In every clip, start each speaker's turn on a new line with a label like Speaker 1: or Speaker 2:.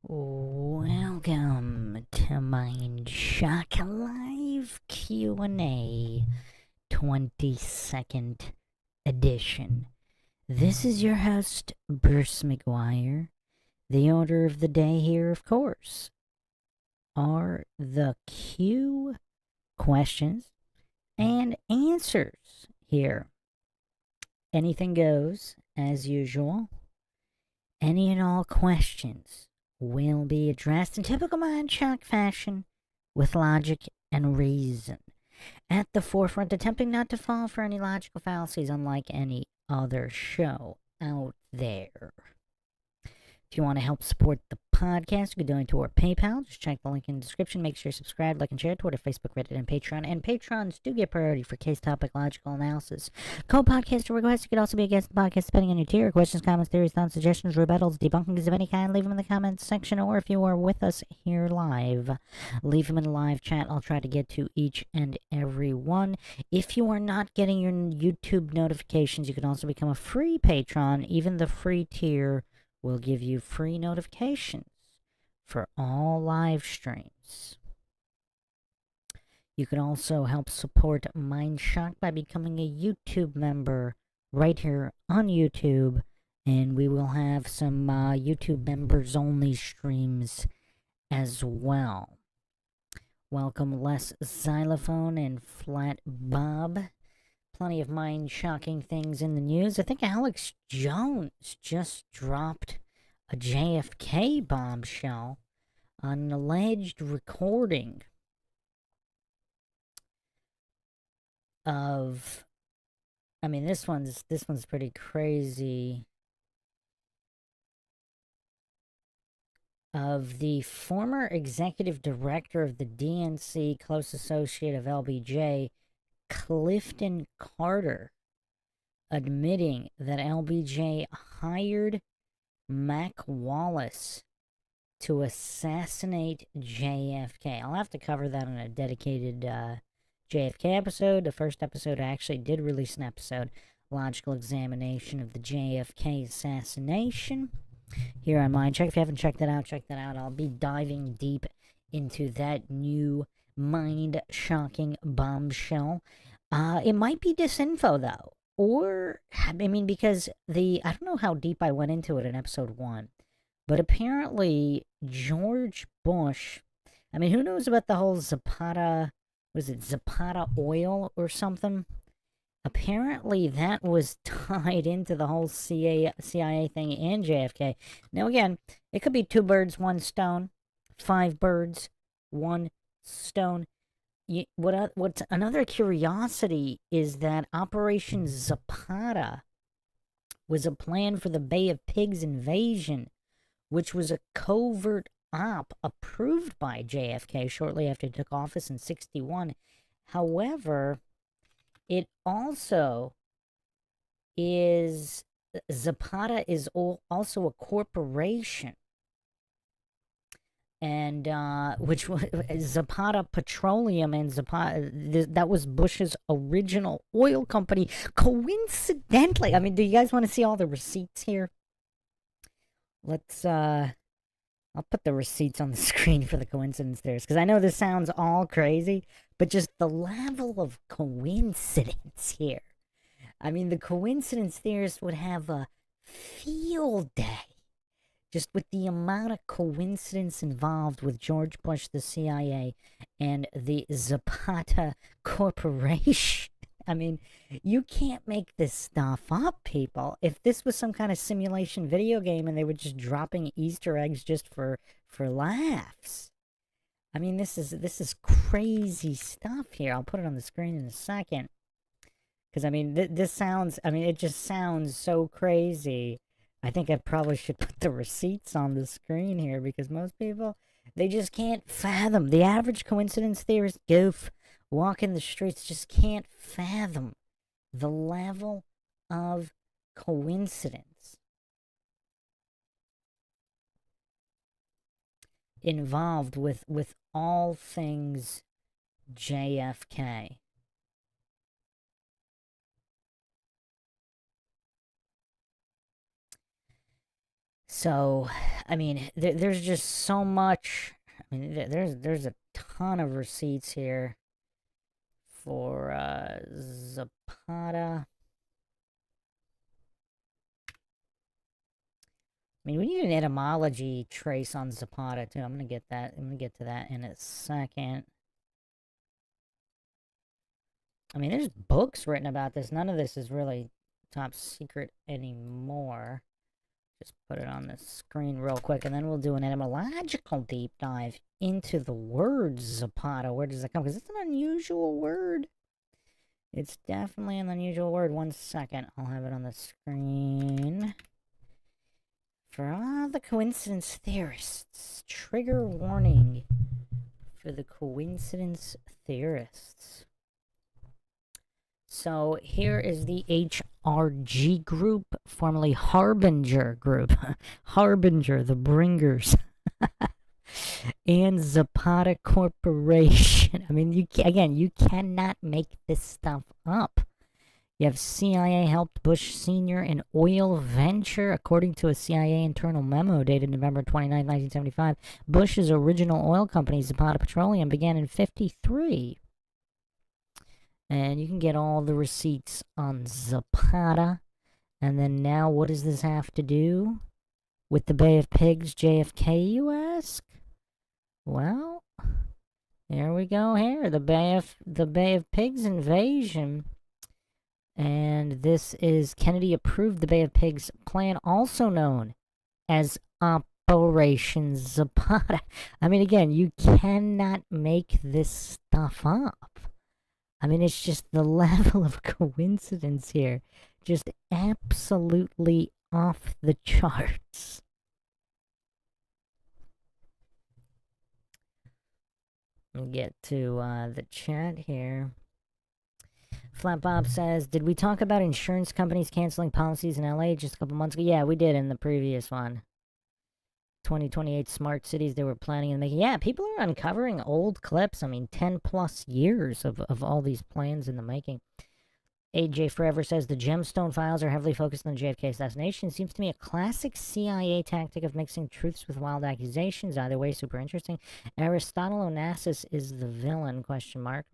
Speaker 1: Welcome to Mindshock Live Q&A 22nd edition. This is your host, Bruce McGuire. The order of the day here, of course, are the Q questions and answers here. Anything goes, as usual. Any and all questions will be addressed in typical Mindshock fashion with logic and reason. At the forefront, attempting not to fall for any logical fallacies unlike any other show out there. If you want to help support the podcast, you can donate to our PayPal. Just check the link in the description. Make sure you subscribe, like, and share Twitter, Facebook, Reddit, and Patreon. And patrons do get priority for case topic logical analysis. Co-podcaster requests. You could also be a guest in the podcast depending on your tier. Questions, comments, theories, thoughts, suggestions, rebuttals, debunkings of any kind. Leave them in the comments section. Or if you are with us here live, leave them in the live chat. I'll try to get to each and every one. If you are not getting your YouTube notifications, you can also become a free patron. Even the free tier will give you free notifications for all live streams. You can also help support Mindshock by becoming a YouTube member right here on YouTube, and we will have some YouTube members only streams as well. Welcome Les Xylophone and Flat Bob. Plenty of mind-shocking things in the news. I think Alex Jones just dropped a JFK bombshell on an alleged recording of, I mean, this one's pretty crazy, of the former executive director of the DNC, close associate of LBJ, Clifton Carter, admitting that LBJ hired Mac Wallace to assassinate JFK. I'll have to cover that in a dedicated JFK episode. The first episode, I actually did release an episode, logical examination of the JFK assassination, here on Mindcheck. If you haven't checked that out, check that out. I'll be diving deep into that new mind-shocking bombshell. It might be disinfo, though. Or, I mean, because I don't know how deep I went into it in episode 1, but apparently George Bush, I mean, who knows about the whole Zapata, was it Zapata oil or something? Apparently that was tied into the whole CIA thing and JFK. Now, again, it could be 2 birds, 1 stone, 5 birds, 1 stone. What's another curiosity is that Operation Zapata was a plan for the Bay of Pigs invasion, which was a covert op approved by JFK shortly after he took office in '61. However, it also is, Zapata is also a corporation, and which was Zapata Petroleum, and Zapata, that was Bush's original oil company. Coincidentally, I mean, do you guys want to see all the receipts here? Let's I'll put the receipts on the screen for the coincidence theories, because I know this sounds all crazy, but just the level of coincidence here. I mean, the coincidence theorists would have a field day just with the amount of coincidence involved with George Bush, the CIA, and the Zapata Corporation. I mean, you can't make this stuff up, people. If this was some kind of simulation video game and they were just dropping Easter eggs just for laughs. I mean, this is crazy stuff here. I'll put it on the screen in a second. Because, I mean, this sounds, I mean, it just sounds so crazy. I think I probably should put the receipts on the screen here, because most people, they just can't fathom. The average coincidence theorist goof walking the streets just can't fathom the level of coincidence involved with all things JFK. So, I mean, there's just so much. I mean, there's a ton of receipts here for Zapata. I mean, we need an etymology trace on Zapata too. I'm gonna get that. I'm gonna get to that in a second. I mean, there's books written about this. None of this is really top secret anymore. Just put it on the screen real quick, and then we'll do an etymological deep dive into the word Zapata. Where does it come? Because it's an unusual word. It's definitely an unusual word. 1 second. I'll have it on the screen. For all the coincidence theorists, trigger warning for the coincidence theorists. So here is the HRG group, formerly Harbinger group. Harbinger, the bringers. And Zapata Corporation. I mean, you cannot make this stuff up. You have CIA helped Bush Sr. in oil venture. According to a CIA internal memo dated November 29, 1975, Bush's original oil company, Zapata Petroleum, began in 1953. And you can get all the receipts on Zapata. And then now, what does this have to do with the Bay of Pigs, JFK, you ask? Well, here we go here. The Bay of Pigs invasion. And this is Kennedy approved the Bay of Pigs plan, also known as Operation Zapata. I mean, again, you cannot make this stuff up. I mean, it's just the level of coincidence here. Just absolutely off the charts. Let me get to the chat here. Flat Bob says, did we talk about insurance companies canceling policies in LA just a couple months ago? Yeah, we did in the previous one. 2028 smart cities they were planning and making. Yeah, people are uncovering old clips. I mean, 10 plus years of all these plans in the making. AJ Forever says, the Gemstone files are heavily focused on the JFK assassination. Seems to me a classic CIA tactic of mixing truths with wild accusations. Either way, super interesting. Aristotle Onassis is the villain, question mark.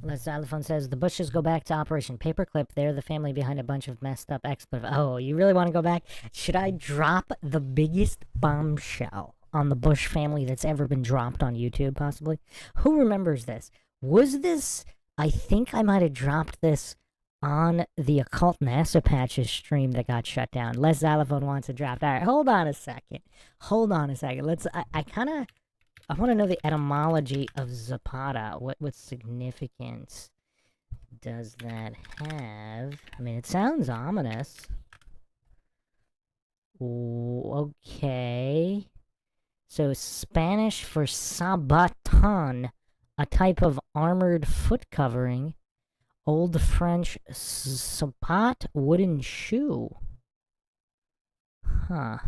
Speaker 1: Les Xylophone says, the Bushes go back to Operation Paperclip. They're the family behind a bunch of messed up expletive. Oh, you really want to go back? Should I drop the biggest bombshell on the Bush family that's ever been dropped on YouTube, possibly? Who remembers this? Was this... I think I might have dropped this on the Occult NASA Patches stream that got shut down. Les Xylophone wants it dropped. All right, hold on a second. Let's... I kind of... I want to know the etymology of Zapata. What significance does that have? I mean, it sounds ominous. Ooh, okay. So Spanish for sabaton, a type of armored foot covering. Old French sapat, wooden shoe. Huh.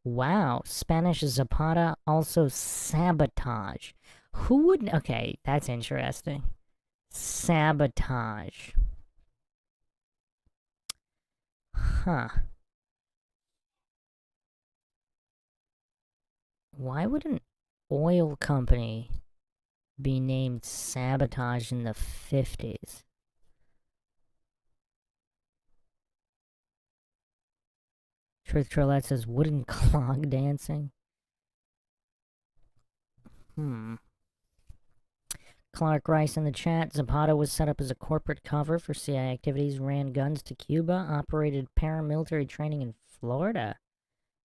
Speaker 1: Wow, Spanish Zapata, also sabotage. Who would... Okay, that's interesting. Sabotage. Huh. Why would an oil company be named Sabotage in the 50s? Truth Trollette says wooden clog dancing. Clark Rice in the chat. Zapata was set up as a corporate cover for CIA activities, ran guns to Cuba, operated paramilitary training in Florida.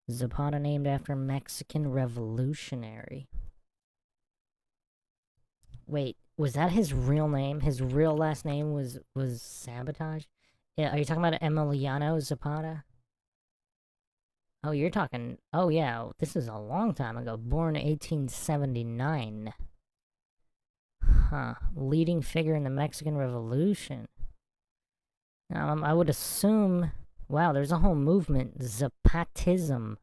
Speaker 1: Zapata named after Mexican revolutionary. Wait, was that his real name? His real last name was Sabotage? Yeah, are you talking about Emiliano Zapata? Oh, you're talking... Oh, yeah, this is a long time ago. Born 1879. Huh. Leading figure in the Mexican Revolution. I would assume... Wow, there's a whole movement. Zapatismo.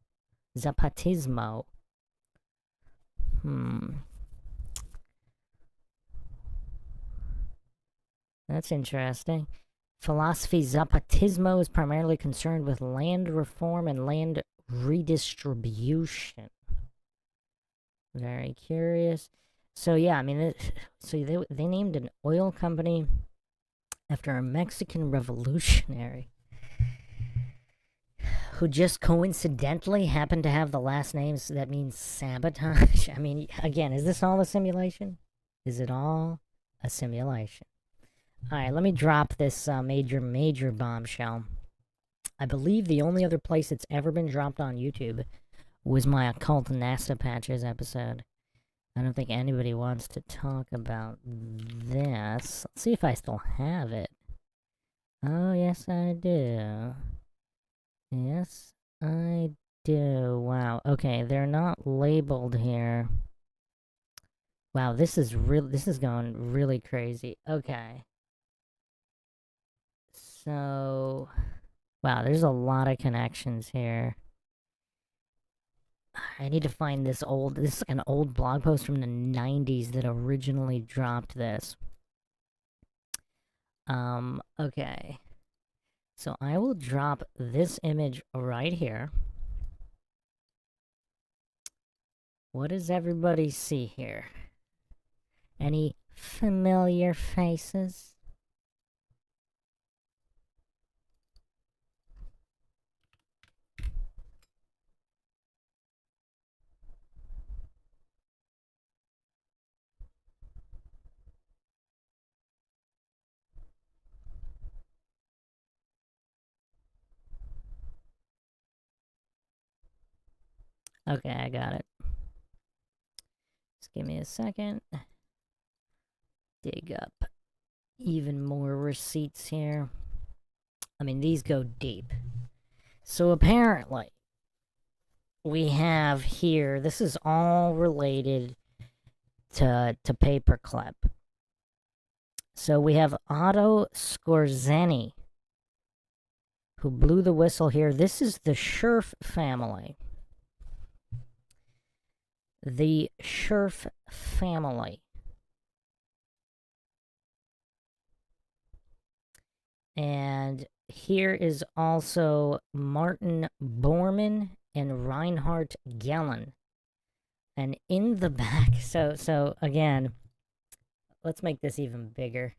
Speaker 1: That's interesting. Philosophy Zapatismo is primarily concerned with land reform and land redistribution. Very curious. So yeah, I mean, so they named an oil company after a Mexican revolutionary who just coincidentally happened to have the last names that means sabotage. I mean, again, is this all a simulation? Is it all a simulation? All right, let me drop this major bombshell. I believe the only other place it's ever been dropped on YouTube was my occult NASA patches episode. I don't think anybody wants to talk about this. Let's see if I still have it. Oh, yes, I do. Yes, I do. Wow. Okay, they're not labeled here. Wow, this is going really crazy. Okay. So, wow, there's a lot of connections here. I need to find this is like an old blog post from the 90s that originally dropped this. Okay. So I will drop this image right here. What does everybody see here? Any familiar faces? Okay, I got it. Just give me a second. Dig up even more receipts here. I mean, these go deep. So apparently, we have here, this is all related to Paperclip. So we have Otto Skorzeny, who blew the whistle here. This is the Sherf family. The Sherf family. And here is also Martin Bormann and Reinhard Gehlen. And in the back, so again, let's make this even bigger.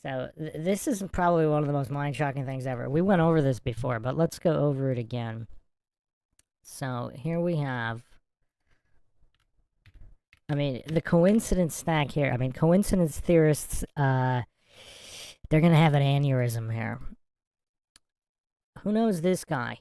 Speaker 1: So this is probably one of the most mind-shocking things ever. We went over this before, but let's go over it again. So here we have, I mean, the coincidence stack here. I mean, coincidence theorists, they're gonna have an aneurysm here. Who knows this guy?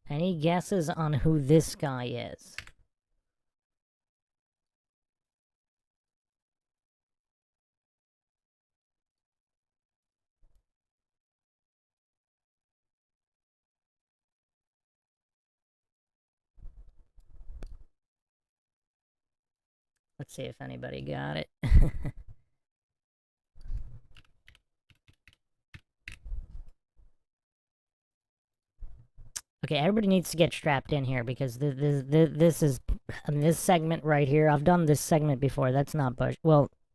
Speaker 1: Any guesses on who this guy is? Let's see if anybody got it. Okay, everybody needs to get strapped in here because this is this segment right here. I've done this segment before. That's not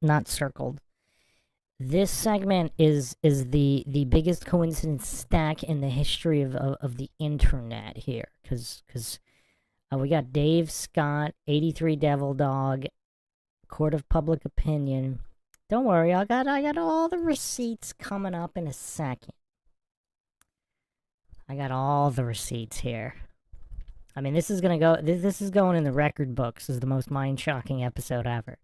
Speaker 1: not circled. This segment is the biggest coincidence stack in the history of the internet here, because we got Dave Scott, 83 Devil Dog, Court of Public Opinion. Don't worry, I got all the receipts coming up in a second. I got all the receipts here. I mean, this is gonna go. This is going in the record books as the most mind-shocking episode ever.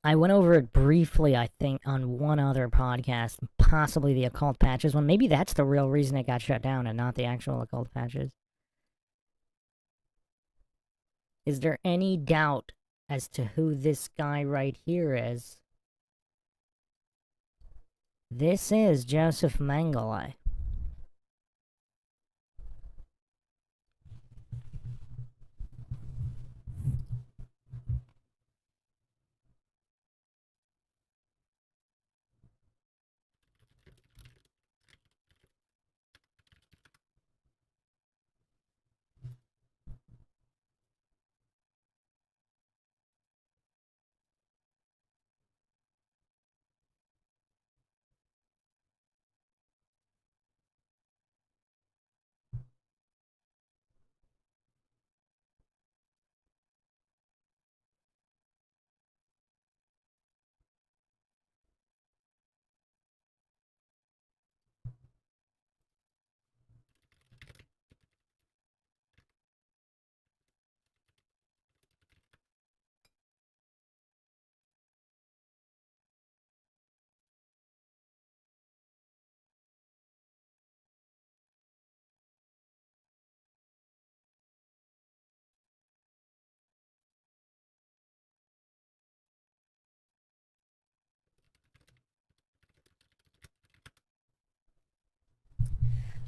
Speaker 1: I went over it briefly, I think, on one other podcast, possibly the Occult Patches one. Maybe that's the real reason it got shut down and not the actual Occult Patches. Is there any doubt as to who this guy right here is? This is Joseph Mengele.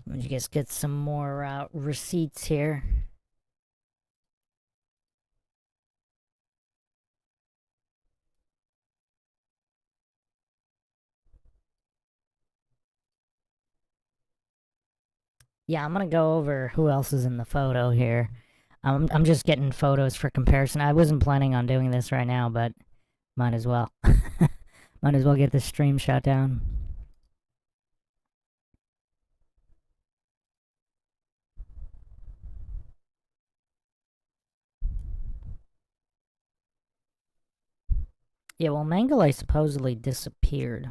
Speaker 1: Let me just get some more receipts here. Yeah, I'm gonna go over who else is in the photo here. I'm just getting photos for comparison. I wasn't planning on doing this right now, but might as well. Might as well get the stream shut down. Yeah, well, Mengele supposedly disappeared.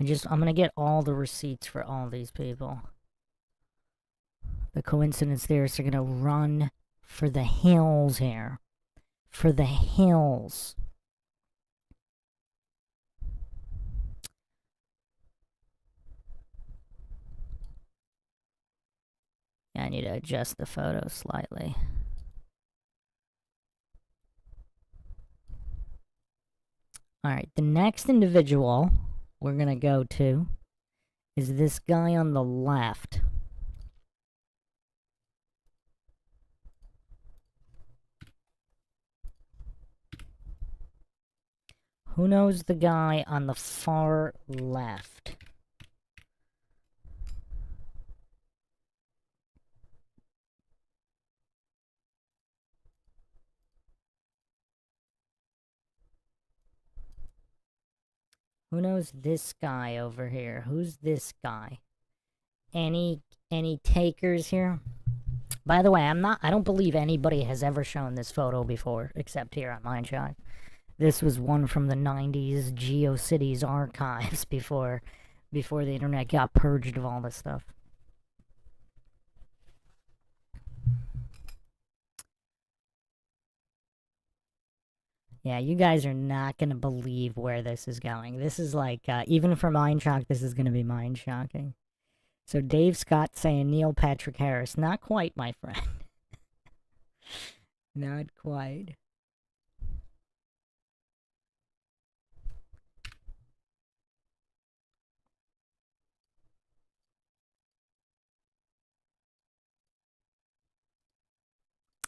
Speaker 1: I'm gonna get all the receipts for all these people. The coincidence theorists are gonna run for the hills here. For the hills. Yeah, I need to adjust the photo slightly. Alright, the next individual we're gonna go to is this guy on the left. Who knows the guy on the far left? Who knows this guy over here? Who's this guy? Any takers here? By the way, I don't believe anybody has ever shown this photo before, except here on Mindshock. This was one from the 90s GeoCities archives before the internet got purged of all this stuff. Yeah, you guys are not going to believe where this is going. This is like, even for Mindshock, this is going to be mind-shocking. So Dave Scott saying Neil Patrick Harris. Not quite, my friend. Not quite.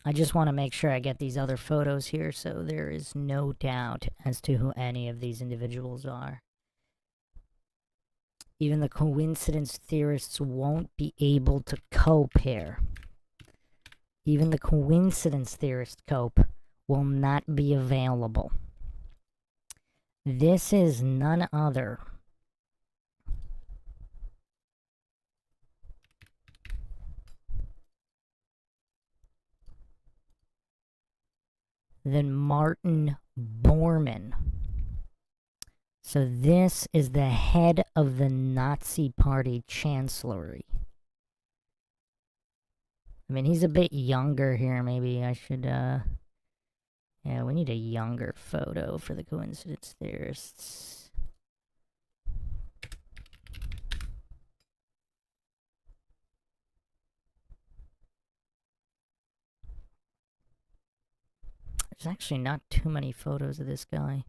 Speaker 1: I just want to make sure I get these other photos here so there is no doubt as to who any of these individuals are. Even the coincidence theorists won't be able to cope here. Even the coincidence theorist cope will not be available. This is none other than Martin Bormann. So this is the head of the Nazi Party Chancellery. I mean, he's a bit younger here. Maybe I should, yeah, we need a younger photo for the coincidence theorists. There's actually not too many photos of this guy.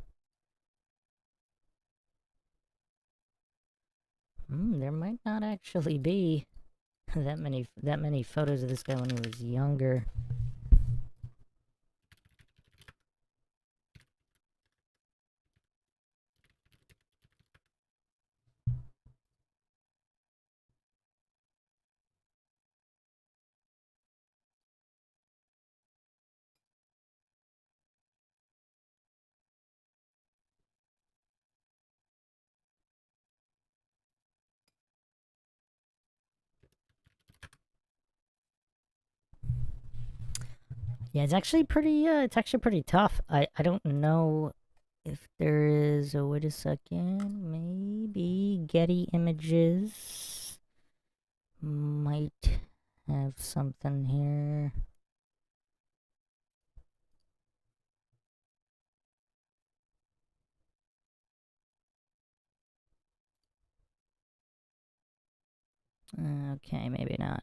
Speaker 1: There might not actually be that many photos of this guy when he was younger. Yeah, it's actually pretty tough. I don't know if there is, oh, wait a second, maybe Getty Images might have something here. Okay, maybe not.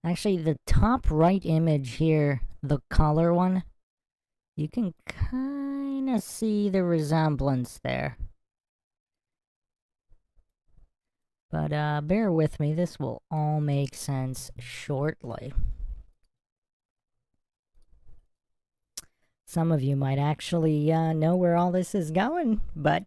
Speaker 1: Actually, the top right image here, the color one, you can kind of see the resemblance there. But bear with me, this will all make sense shortly. Some of you might actually know where all this is going, but...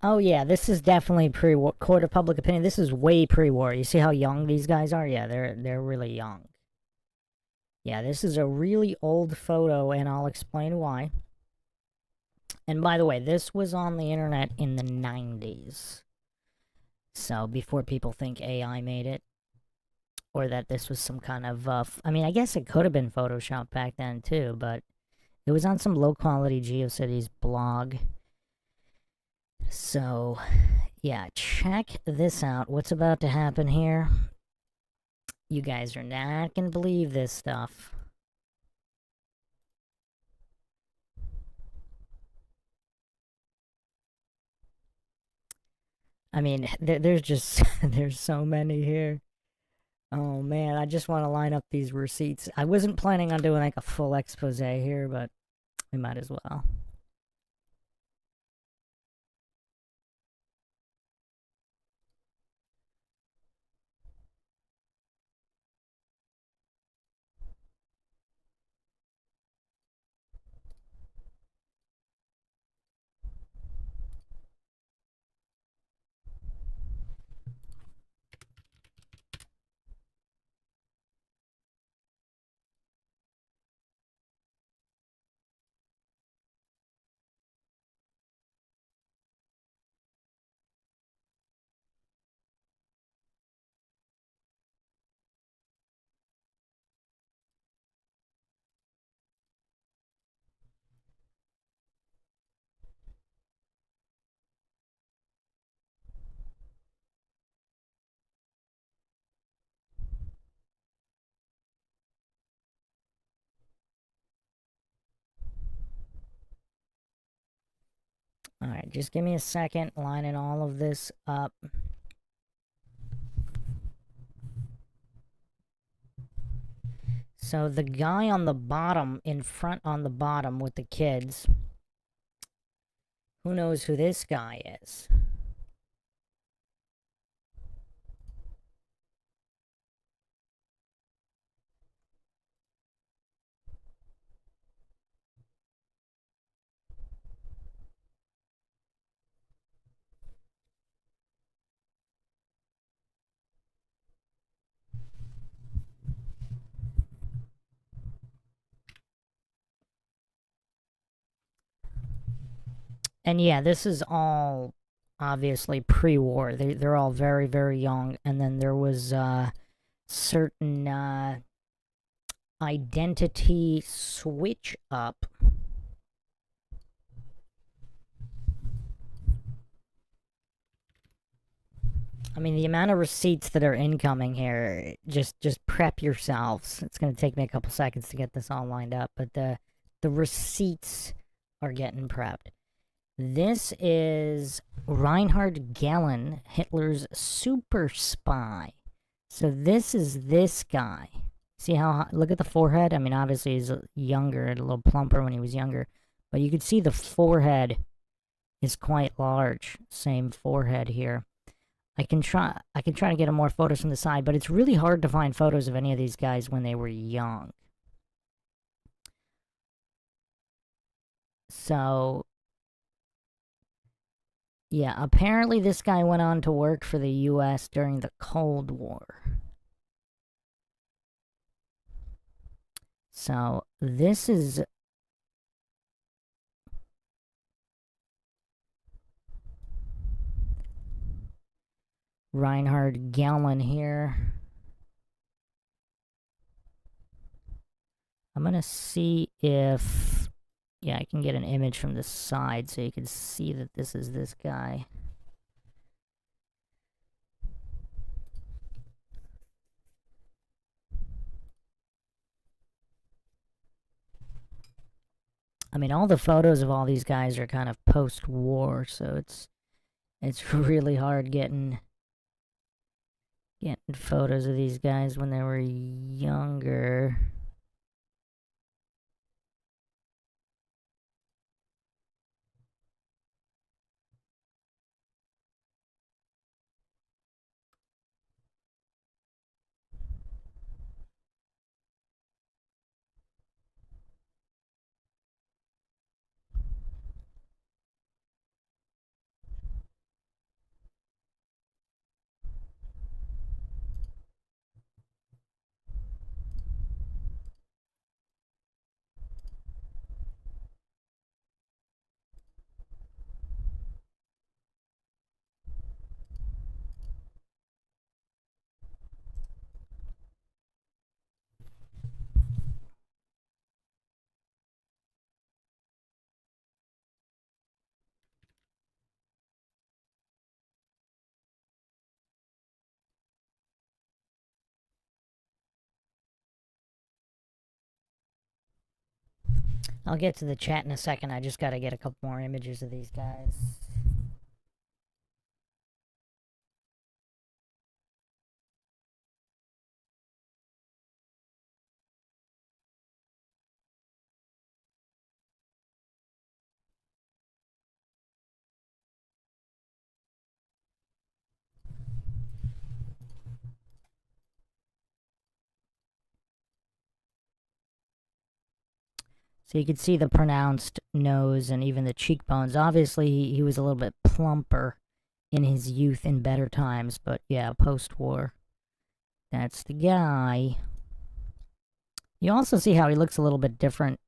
Speaker 1: Oh yeah, this is definitely pre-war. Court of public opinion. This is way pre-war. You see how young these guys are? Yeah, they're really young. Yeah, this is a really old photo, and I'll explain why. And by the way, this was on the internet in the 90s. So before people think AI made it, or that this was some kind of, I mean, I guess it could have been Photoshopped back then too, but it was on some low-quality GeoCities blog. So, yeah, check this out. What's about to happen here? You guys are not gonna believe this stuff. I mean, there's just, there's so many here. Oh man, I just want to line up these receipts. I wasn't planning on doing like a full expose here, but we might as well. Alright, just give me a second, lining all of this up. So the guy on the bottom, in front on the bottom with the kids, who knows who this guy is? And yeah, this is all obviously pre-war. They're all very, very young. And then there was certain identity switch up. I mean, the amount of receipts that are incoming here, just prep yourselves. It's going to take me a couple seconds to get this all lined up, but the receipts are getting prepped. This is Reinhard Gehlen, Hitler's super spy. So this is this guy. See how, look at the forehead? I mean, obviously he's younger, a little plumper when he was younger, but you can see the forehead is quite large. Same forehead here. I can try to get more photos from the side, but it's really hard to find photos of any of these guys when they were young. So, yeah, apparently this guy went on to work for the US during the Cold War. So, this is Reinhard Gehlen here. I'm gonna see if, yeah, I can get an image from the side so you can see that this is this guy. I mean, all the photos of all these guys are kind of post-war, so it's really hard getting Getting photos of these guys when they were younger. I'll get to the chat in a second. I just gotta get a couple more images of these guys. So you could see the pronounced nose and even the cheekbones. Obviously, he was a little bit plumper in his youth in better times, but yeah, post-war. That's the guy. You also see how he looks a little bit different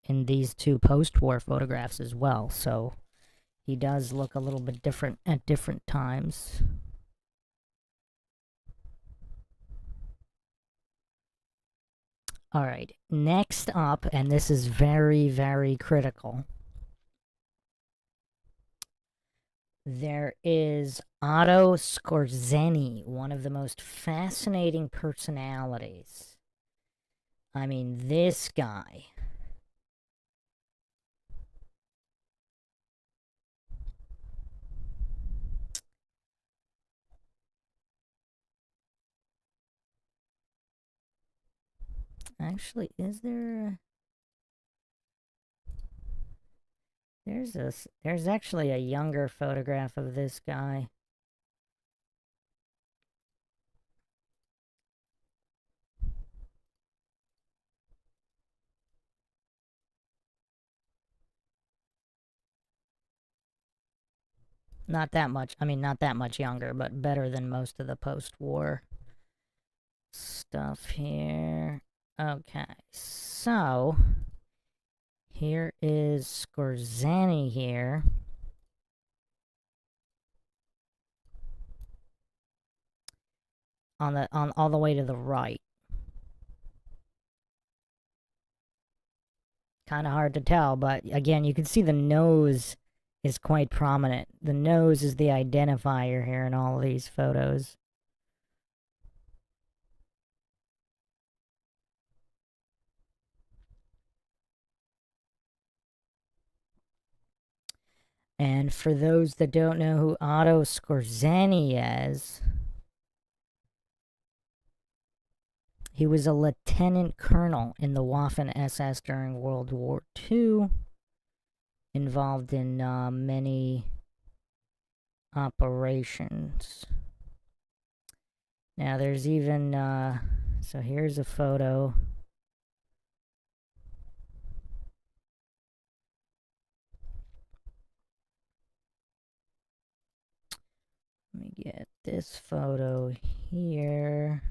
Speaker 1: in these two post-war photographs as well, so he does look a little bit different at different times. All right, next up, and this is very, very critical. There is Otto Skorzeny, one of the most fascinating personalities. I mean, this guy. Actually, is there... There's actually a younger photograph of this guy. Not that much, I mean, not that much younger, but better than most of the post-war stuff here. Okay, so here is Skorzeny here. On all the way to the right. Kind of hard to tell, but again, you can see the nose is quite prominent. The nose is the identifier here in all of these photos. And for those that don't know who Otto Skorzeny is, he was a lieutenant colonel in the Waffen SS during World War II, involved in many operations. Now there's even, so here's a photo. Let me get this photo here.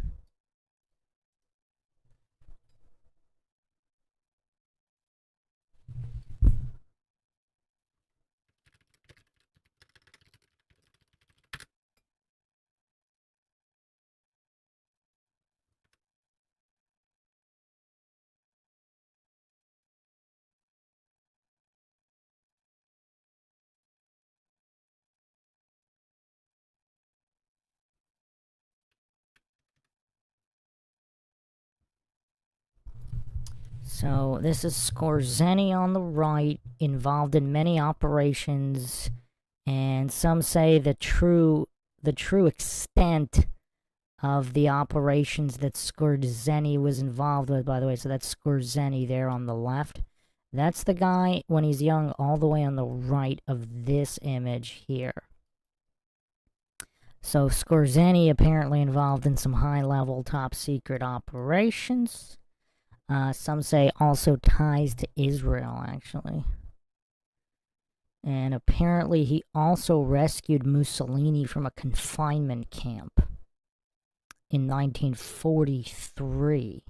Speaker 1: So this is Skorzeny on the right, involved in many operations, and some say the true extent of the operations that Skorzeny was involved with, by the way. So that's Skorzeny there on the left. That's the guy when he's young, all the way on the right of this image here. So Skorzeny apparently involved in some high-level, top-secret operations. Some say also ties to Israel, actually. And apparently he also rescued Mussolini from a confinement camp in 1943.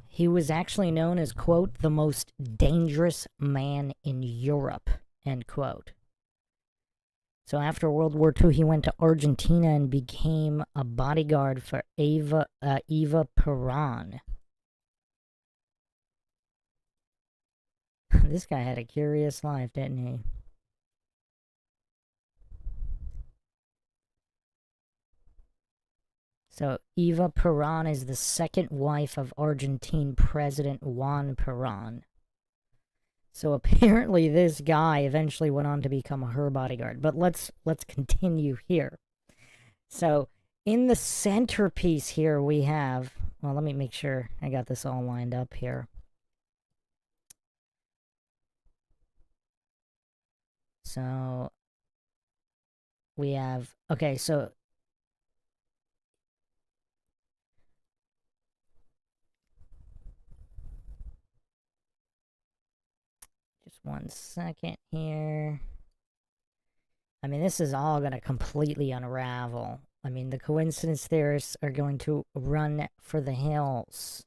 Speaker 1: He was actually known as, quote, the most dangerous man in Europe, end quote. So after World War II, he went to Argentina and became a bodyguard for Eva Perón. This guy had a curious life, didn't he? So Eva Perón is the second wife of Argentine President Juan Perón. So apparently this guy eventually went on to become her bodyguard. But let's continue here. So in the centerpiece here we have, well, let me make sure I got this all lined up here. So we have, okay, so just 1 second here. I mean, this is all going to completely unravel. I mean, the coincidence theorists are going to run for the hills.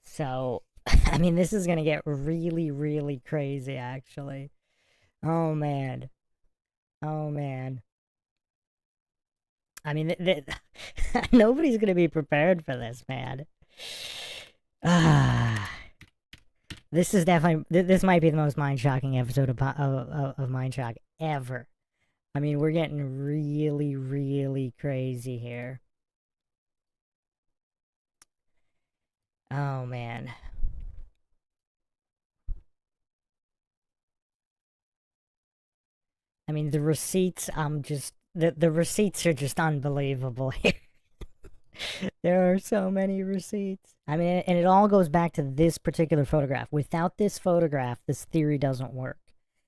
Speaker 1: So, I mean, this is going to get really, really crazy, actually. Oh, man. Oh, man. I mean, nobody's going to be prepared for this, man. Ah. This is definitely, this might be the most mind-shocking episode of Mindshock ever. I mean, we're getting really, really crazy here. Oh, man. I mean, the receipts, the receipts are just unbelievable here. There are so many receipts. I mean, and it all goes back to this particular photograph. Without this photograph, this theory doesn't work.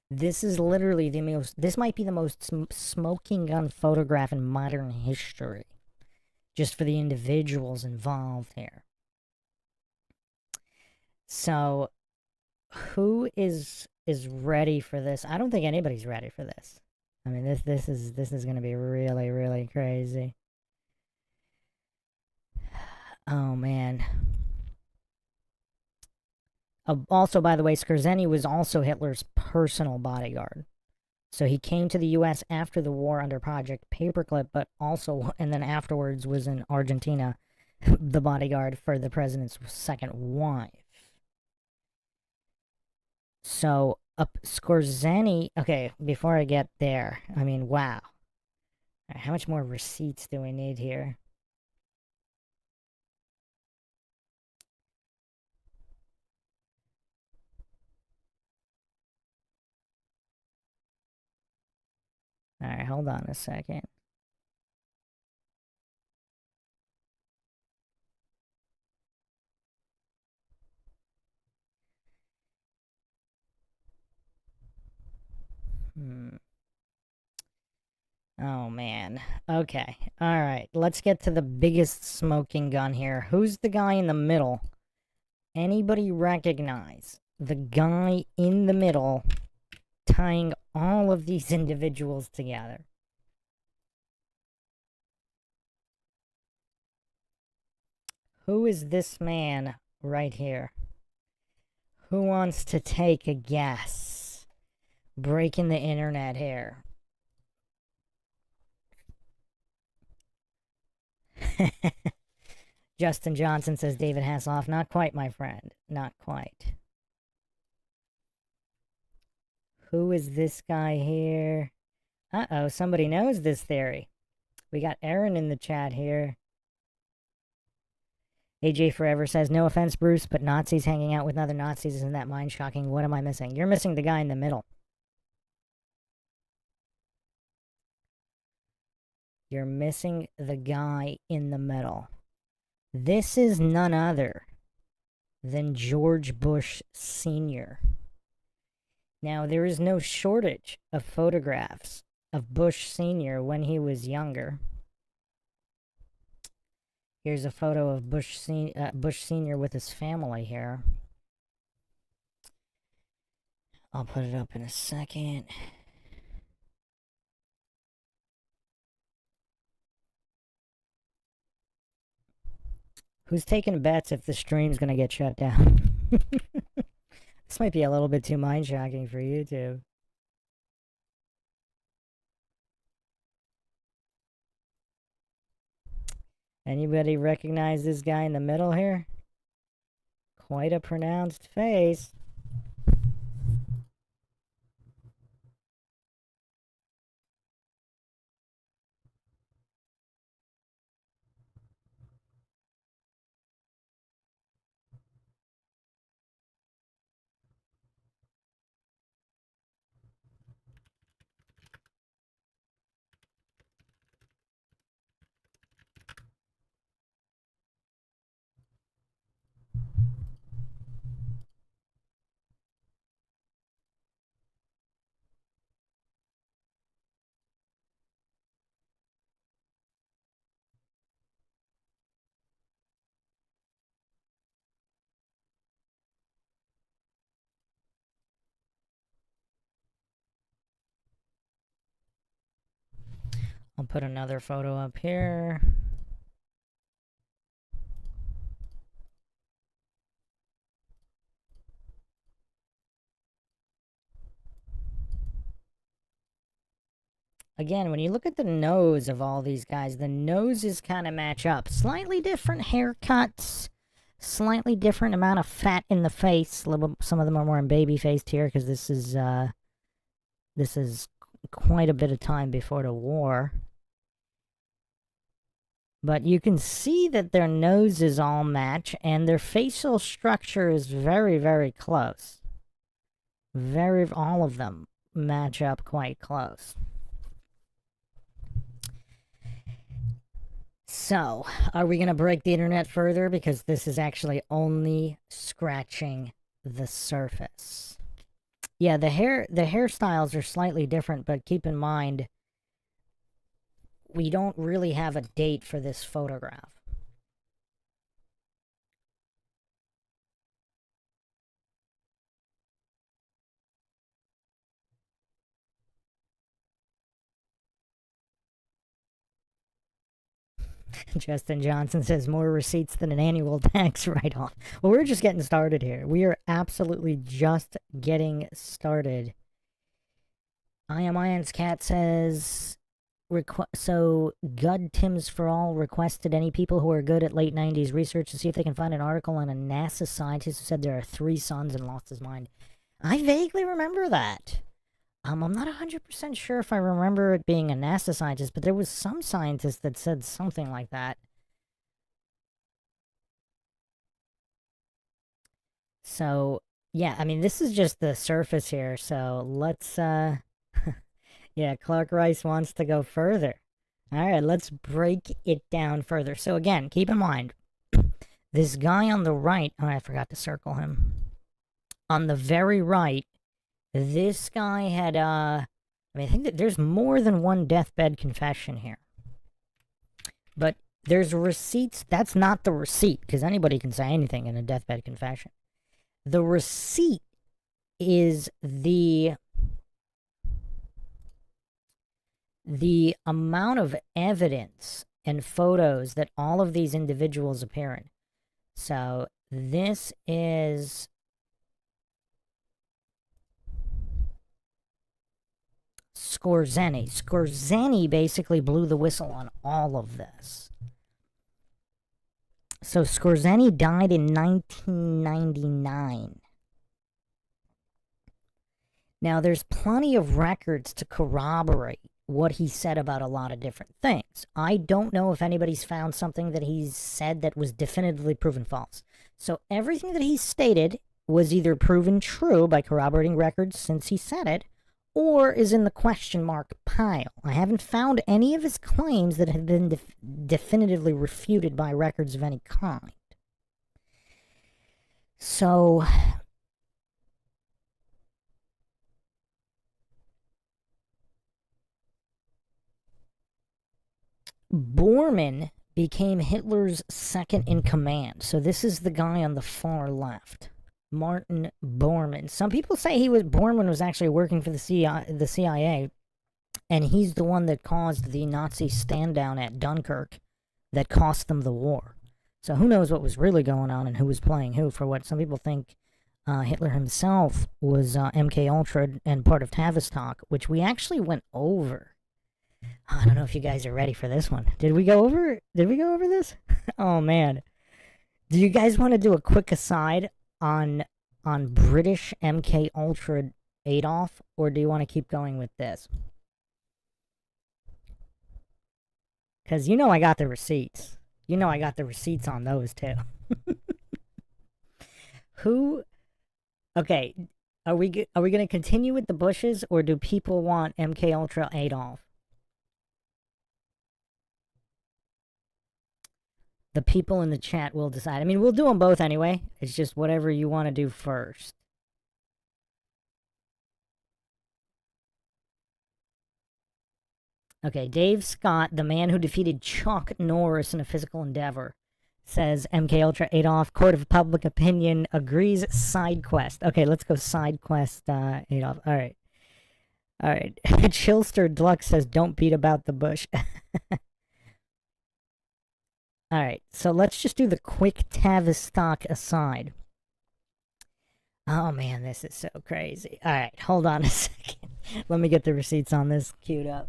Speaker 1: This is literally the most, this might be the most smoking gun photograph in modern history. Just for the individuals involved here. So, who is ready for this? I don't think anybody's ready for this. I mean, this is going to be really, really crazy. Oh, man. Also, by the way, Skorzeny was also Hitler's personal bodyguard. So he came to the U.S. after the war under Project Paperclip, but also, and then afterwards was in Argentina, the bodyguard for the president's second wife. So, Skorzeny, okay, before I get there, I mean, wow. Right, how much more receipts do we need here? Alright, hold on a second. Oh, man. Okay. Alright, let's get to the biggest smoking gun here. Who's the guy in the middle? Anybody recognize the guy in the middle tying all of these individuals together? Who is this man right here? Who wants to take a guess? Breaking the internet here. Justin Johnson says David Hasselhoff. Not quite, my friend. Not quite. Who is this guy here? Uh-oh, somebody knows this theory. We got Aaron in the chat here. AJ Forever says, no offense, Bruce, but Nazis hanging out with other Nazis, isn't that mind shocking? What am I missing? You're missing the guy in the middle. You're missing the guy in the middle. This is none other than George Bush Sr. Now, there is no shortage of photographs of Bush Sr. when he was younger. Here's a photo of Bush Sr. with his family here. I'll put it up in a second. Who's taking bets if the stream's going to get shut down? This might be a little bit too mind-shocking for YouTube. Anybody recognize this guy in the middle here? Quite a pronounced face. I'll put another photo up here. Again, when you look at the nose of all these guys, the noses kind of match up. Slightly different haircuts, slightly different amount of fat in the face. Some of them are more baby-faced here because this is quite a bit of time before the war. But you can see that their noses all match, and their facial structure is very, very close. All of them match up quite close. So, are we going to break the internet further? Because this is actually only scratching the surface. Yeah, the hairstyles are slightly different, but keep in mind, we don't really have a date for this photograph. Justin Johnson says more receipts than an annual tax write-off. Well, we're just getting started here. We are absolutely just getting started. I Am Iron's Cat says, so Gud Tims for All requested any people who are good at late 90s research to see if they can find an article on a NASA scientist who said there are 3 suns and lost his mind. I vaguely remember that. I'm not 100% sure if I remember it being a NASA scientist, but there was some scientist that said something like that. So, yeah, I mean, this is just the surface here, so let's, yeah, Clark Rice wants to go further. Alright, let's break it down further. So again, keep in mind, this guy on the right, oh, I forgot to circle him. On the very right, this guy had, I mean, I think that there's more than one deathbed confession here. But there's receipts. That's not the receipt, because anybody can say anything in a deathbed confession. The receipt is the amount of evidence and photos that all of these individuals appear in. So this is Skorzeny. Skorzeny basically blew the whistle on all of this. So Skorzeny died in 1999. Now, there's plenty of records to corroborate what he said about a lot of different things. I don't know if anybody's found something that he's said that was definitively proven false. So everything that he stated was either proven true by corroborating records since he said it, or is in the question mark pile. I haven't found any of his claims that have been definitively refuted by records of any kind. So Bormann became Hitler's second in command. So this is the guy on the far left, Martin Bormann. Some people say Bormann was actually working for the CIA, and he's the one that caused the Nazi stand down at Dunkirk that cost them the war. So who knows what was really going on and who was playing who for what. Some people think Hitler himself was MK Ultra and part of Tavistock, which we actually went over. I don't know if you guys are ready for this one. Did we go over this? Oh man. Do you guys want to do a quick aside on British MK Ultra Adolf, or do you want to keep going with this? Cuz I got the receipts. I got the receipts on those too. Who Okay, are we going to continue with the Bushes, or do people want MK Ultra Adolf? The people in the chat will decide. I mean, we'll do them both anyway. It's just whatever you want to do first. Okay, Dave Scott, the man who defeated Chuck Norris in a physical endeavor, says MK Ultra Adolf. Court of Public Opinion agrees. Side quest. Okay, let's go side quest. Adolf. All right. Chillster Dluck says, "Don't beat about the bush." All right, so let's just do the quick Tavistock aside. Oh man, this is so crazy. All right, hold on a second. Let me get the receipts on this queued up.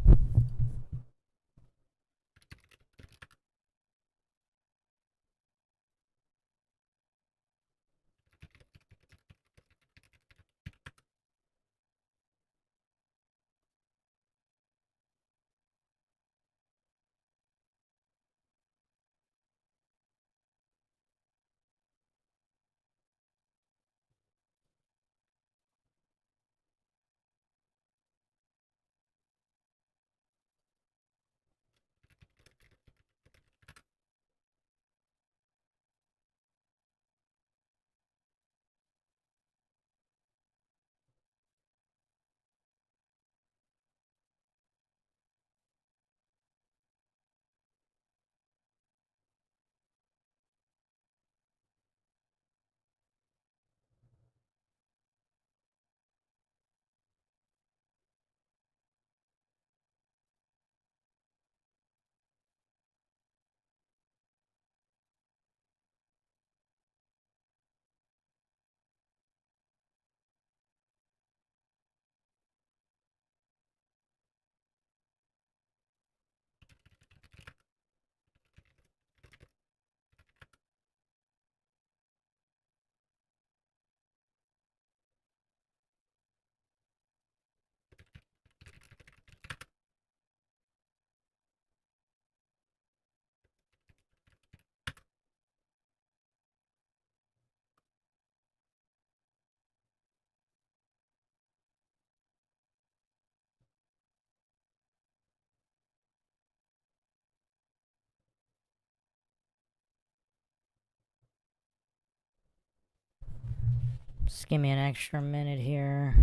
Speaker 1: Just give me an extra minute here.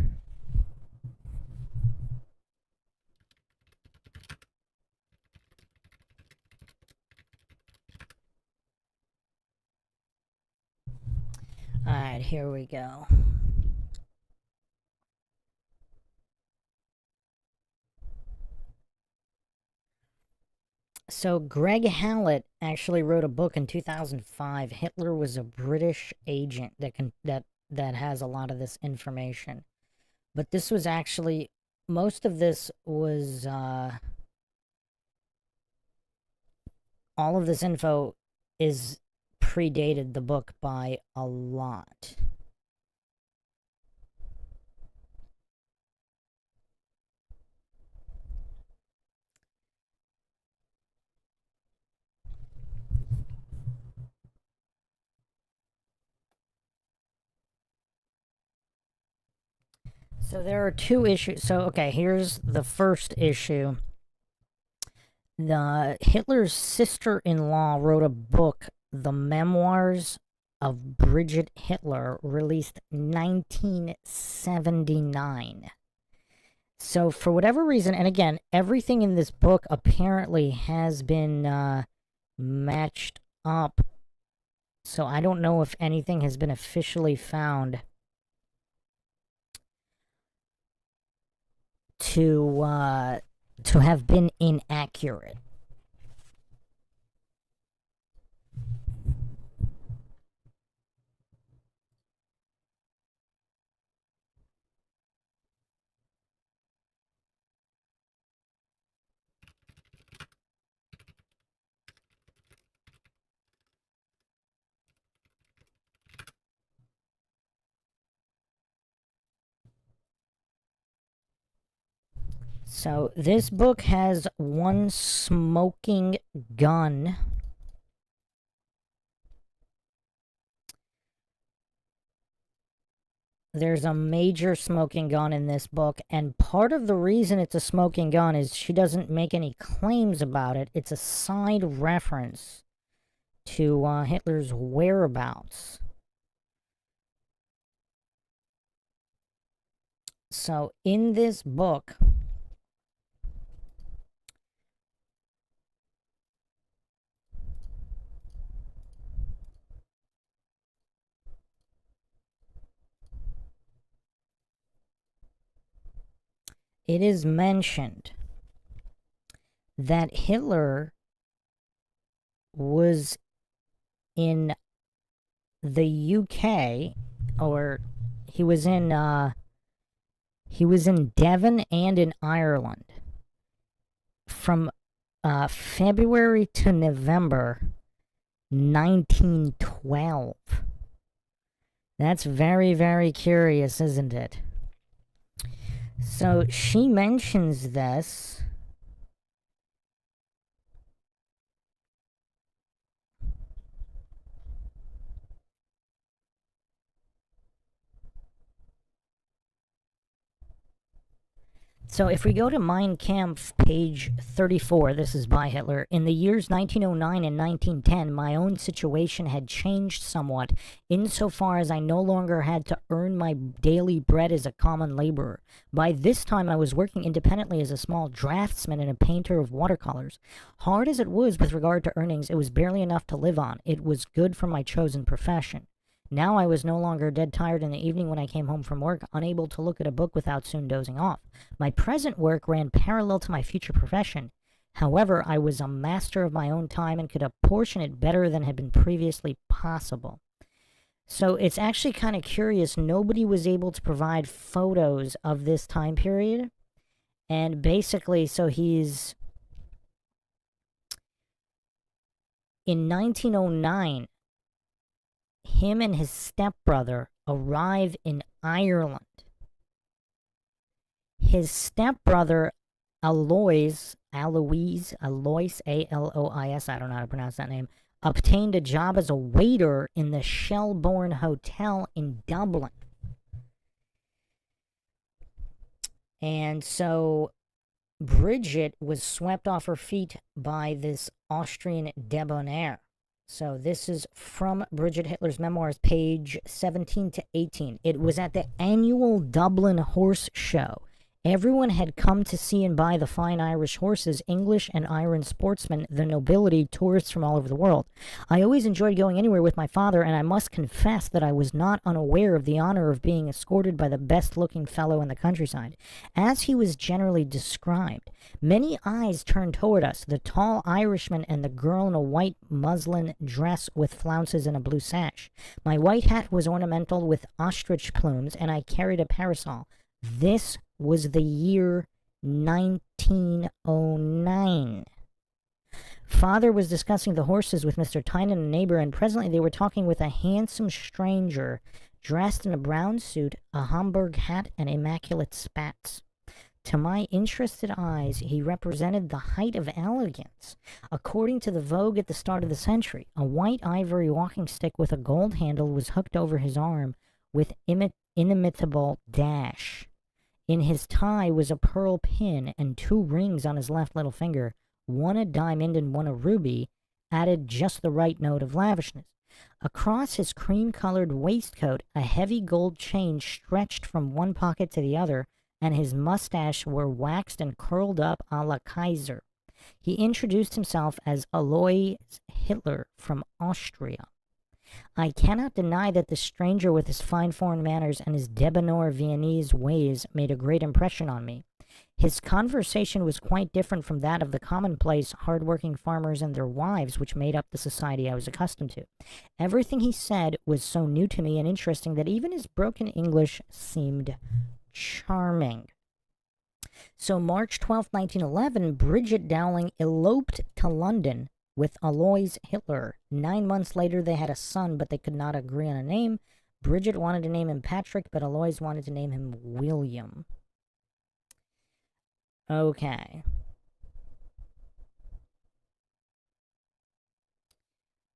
Speaker 1: All right, here we go. So Greg Hallett actually wrote a book in 2005. Hitler was a British agent that has a lot of this information. But this was actually, most of this was all of this info is predated the book by a lot. So there are two issues. So, okay, here's the first issue. Hitler's sister-in-law wrote a book, The Memoirs of Brigitte Hitler, released 1979. So for whatever reason, and again, everything in this book apparently has been matched up. So I don't know if anything has been officially found to have been inaccurate. So this book has one smoking gun. There's a major smoking gun in this book, and part of the reason it's a smoking gun is she doesn't make any claims about it. It's a side reference to Hitler's whereabouts. So in this book, it is mentioned that Hitler was in the UK, or he was in Devon and in Ireland from February to November 1912. That's very, very curious, isn't it? So she mentions this. So if we go to Mein Kampf, page 34, this is by Hitler. In the years 1909 and 1910, my own situation had changed somewhat, insofar as I no longer had to earn my daily bread as a common laborer. By this time I was working independently as a small draftsman and a painter of watercolors. Hard as it was with regard to earnings, it was barely enough to live on. It was good for my chosen profession. Now I was no longer dead tired in the evening when I came home from work, unable to look at a book without soon dozing off. My present work ran parallel to my future profession. However, I was a master of my own time and could apportion it better than had been previously possible. So it's actually kind of curious. Nobody was able to provide photos of this time period. And basically, so he's... In 1909... him and his stepbrother arrive in Ireland. His stepbrother, Alois, A-L-O-I-S, I don't know how to pronounce that name, obtained a job as a waiter in the Shelbourne Hotel in Dublin. And so Bridget was swept off her feet by this Austrian debonair. So this is from Brigitte Hitler's memoirs, page 17 to 18. It was at the annual Dublin Horse Show. Everyone had come to see and buy the fine Irish horses, English and Irish sportsmen, the nobility, tourists from all over the world. I always enjoyed going anywhere with my father, and I must confess that I was not unaware of the honor of being escorted by the best-looking fellow in the countryside. As he was generally described, many eyes turned toward us, the tall Irishman and the girl in a white muslin dress with flounces and a blue sash. My white hat was ornamental with ostrich plumes, and I carried a parasol. This was the year 1909. Father was discussing the horses with Mr. Tynan, a neighbor, and presently they were talking with a handsome stranger dressed in a brown suit, a Homburg hat, and immaculate spats. To my interested eyes, he represented the height of elegance. According to the vogue at the start of the century, a white ivory walking stick with a gold handle was hooked over his arm with inimitable dash. In his tie was a pearl pin and 2 rings on his left little finger, one a diamond and one a ruby, added just the right note of lavishness. Across his cream-colored waistcoat, a heavy gold chain stretched from one pocket to the other, and his mustache were waxed and curled up a la Kaiser. He introduced himself as Alois Hitler from Austria. I cannot deny that the stranger with his fine foreign manners and his debonair Viennese ways made a great impression on me. His conversation was quite different from that of the commonplace, hard-working farmers and their wives which made up the society I was accustomed to. Everything he said was so new to me and interesting that even his broken English seemed charming. So March 12, 1911, Bridget Dowling eloped to London with Alois Hitler. 9 months later, they had a son, but they could not agree on a name. Bridget wanted to name him Patrick, but Alois wanted to name him William. Okay.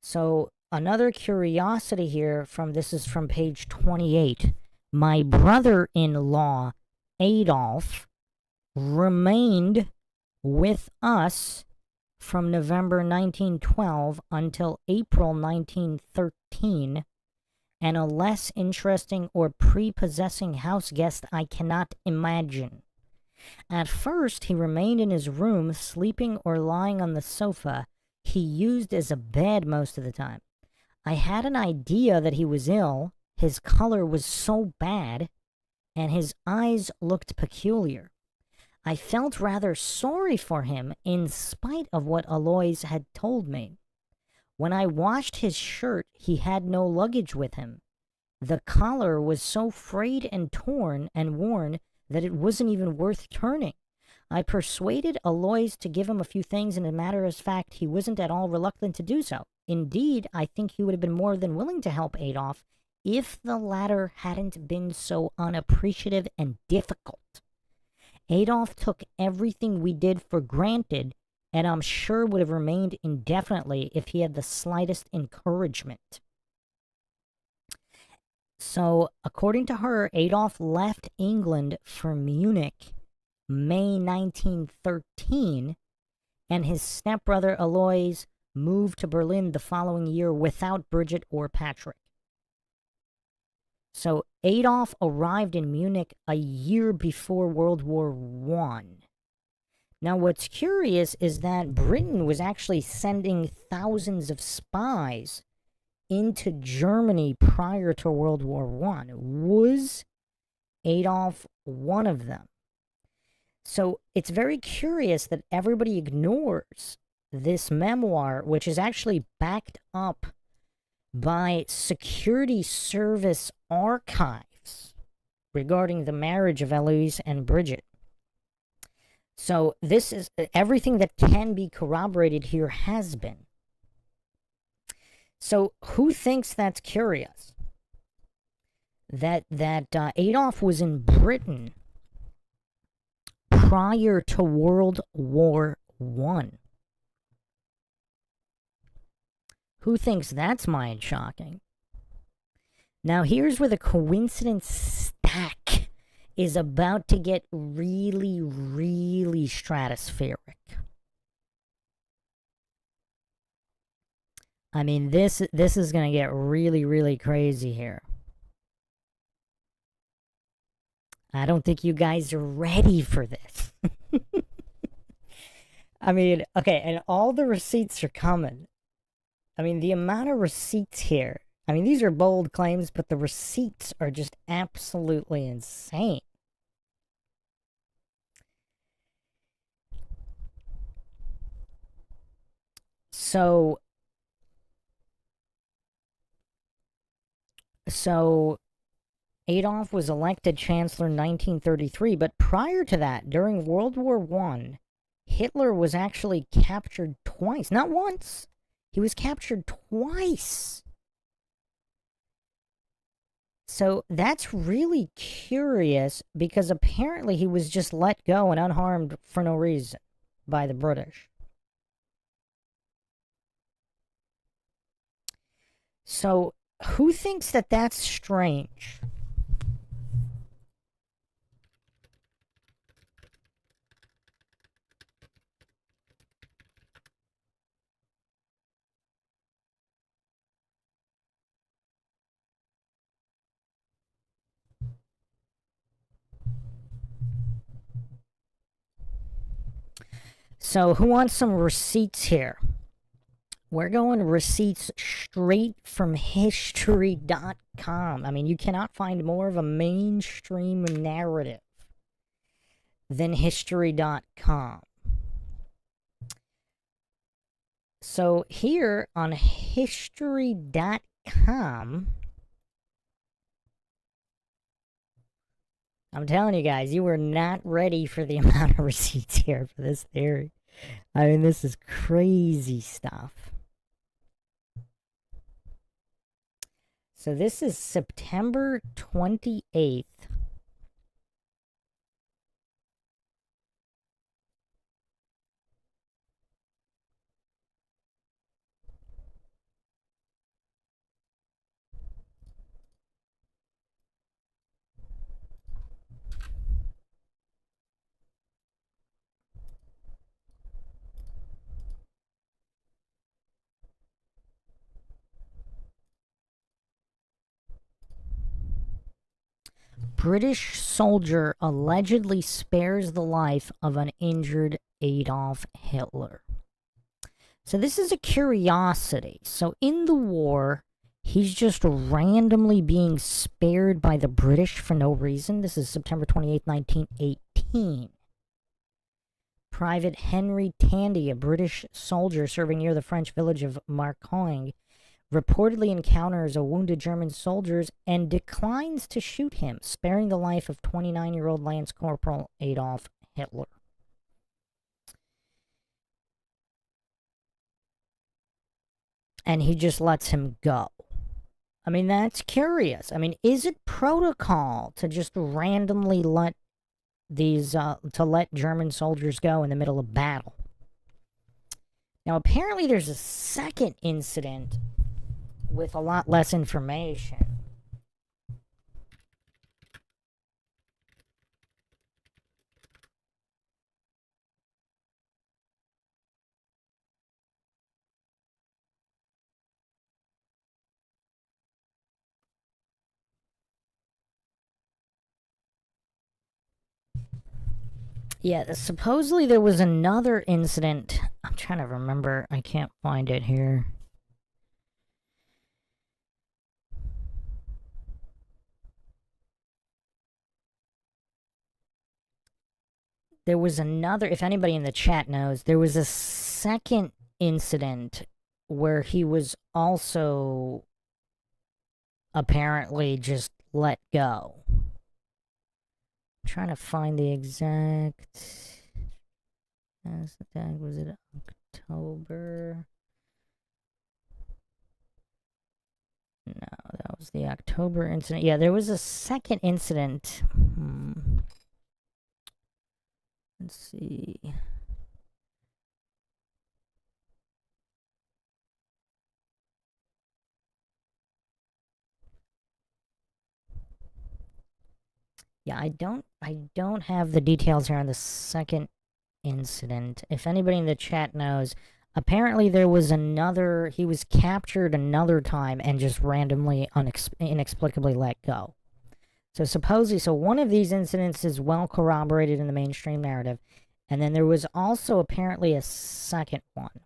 Speaker 1: So another curiosity here this is from page 28. My brother-in-law, Adolf, remained with us from November 1912 until April 1913, and a less interesting or prepossessing house guest I cannot imagine. At first, he remained in his room, sleeping or lying on the sofa he used as a bed most of the time. I had an idea that he was ill. His color was so bad, and his eyes looked peculiar. I felt rather sorry for him in spite of what Alois had told me. When I washed his shirt, he had no luggage with him. The collar was so frayed and torn and worn that it wasn't even worth turning. I persuaded Alois to give him a few things, and as a matter of fact, he wasn't at all reluctant to do so. Indeed, I think he would have been more than willing to help Adolf if the latter hadn't been so unappreciative and difficult. Adolf took everything we did for granted, and I'm sure would have remained indefinitely if he had the slightest encouragement. So, according to her, Adolf left England for Munich May 1913, and his stepbrother Alois moved to Berlin the following year without Bridget or Patrick. So Adolf arrived in Munich a year before World War I. Now what's curious is that Britain was actually sending thousands of spies into Germany prior to World War I. Was Adolf one of them? So it's very curious that everybody ignores this memoir, which is actually backed up by security service archives regarding the marriage of Eloise and Bridget. So this is everything that can be corroborated here has been. So who thinks that's curious? That Adolf was in Britain prior to World War I. Who thinks that's mind-shocking? Now here's where the coincidence stack is about to get really, really stratospheric. I mean, this is going to get really, really crazy here. I don't think you guys are ready for this. I mean, okay, and all the receipts are coming. I mean, the amount of receipts here. I mean, these are bold claims, but the receipts are just absolutely insane. So Adolf was elected chancellor in 1933, but prior to that, during World War I, Hitler was actually captured twice. Not once. He was captured twice. So that's really curious because apparently he was just let go and unharmed for no reason by the British. So who thinks that that's strange? So, who wants some receipts here? We're going receipts straight from history.com. I mean, you cannot find more of a mainstream narrative than history.com. So, here on history.com, I'm telling you guys, you were not ready for the amount of receipts here for this theory. I mean, this is crazy stuff. So this is September 28th. British soldier allegedly spares the life of an injured Adolf Hitler. So this is a curiosity. So in the war, he's just randomly being spared by the British for no reason. This is September 28, 1918. Private Henry Tandy, a British soldier serving near the French village of Marcoing, reportedly encounters a wounded German soldier and declines to shoot him, sparing the life of 29-year-old Lance Corporal Adolf Hitler. And he just lets him go. I mean, that's curious. I mean, is it protocol to just randomly let these, to let German soldiers go in the middle of battle? Now, apparently there's a second incident with a lot less information. Yeah, supposedly there was another incident. I'm trying to remember. I can't find it here. There was another, if anybody in the chat knows, there was a second incident where he was also apparently just let go. I'm trying to find the exact. Was it October? No, that was the October incident. Yeah, there was a second incident. Let's see. Yeah, I don't have the details here on the second incident. If anybody in the chat knows, apparently there was another, he was captured another time and just randomly, inexplicably let go. So supposedly, so one of these incidents is well corroborated in the mainstream narrative, and then there was also apparently a second one.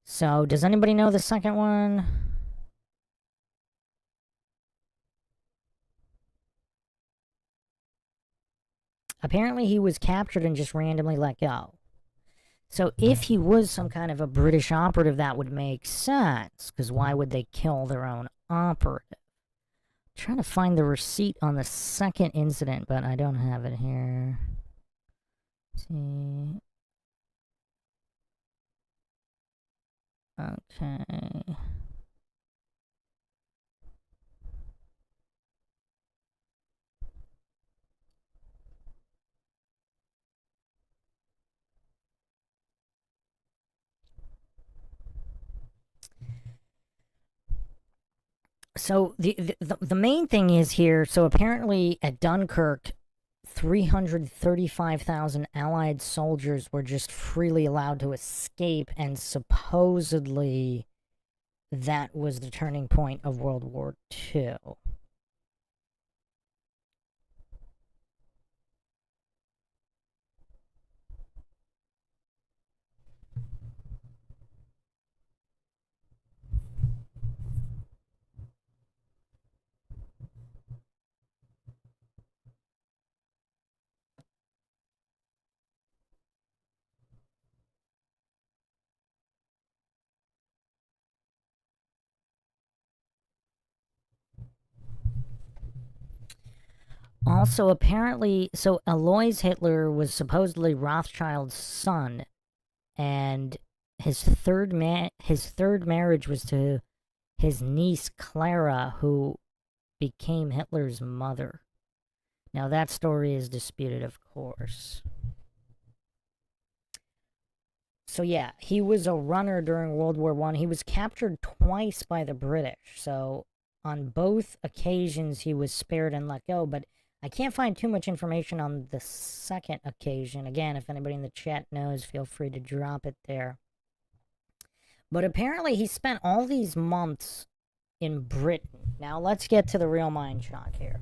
Speaker 1: So does anybody know the second one? Apparently he was captured and just randomly let go. So if he was some kind of a British operative, that would make sense, because why would they kill their own operative? I'm trying to find the receipt on the second incident, but I don't have it here. Let's see. Okay. So the main thing is here, so apparently at Dunkirk, 335,000 Allied soldiers were just freely allowed to escape, and supposedly that was the turning point of World War II. Also, apparently, so Alois Hitler was supposedly Rothschild's son, and his third marriage was to his niece Clara, who became Hitler's mother. Now that story is disputed, of course. So yeah, he was a runner during World War One. He was captured twice by the British. So on both occasions he was spared and let go, but I can't find too much information on the second occasion. Again, if anybody in the chat knows, feel free to drop it there. But apparently he spent all these months in Britain. Now let's get to the real Mindshock here.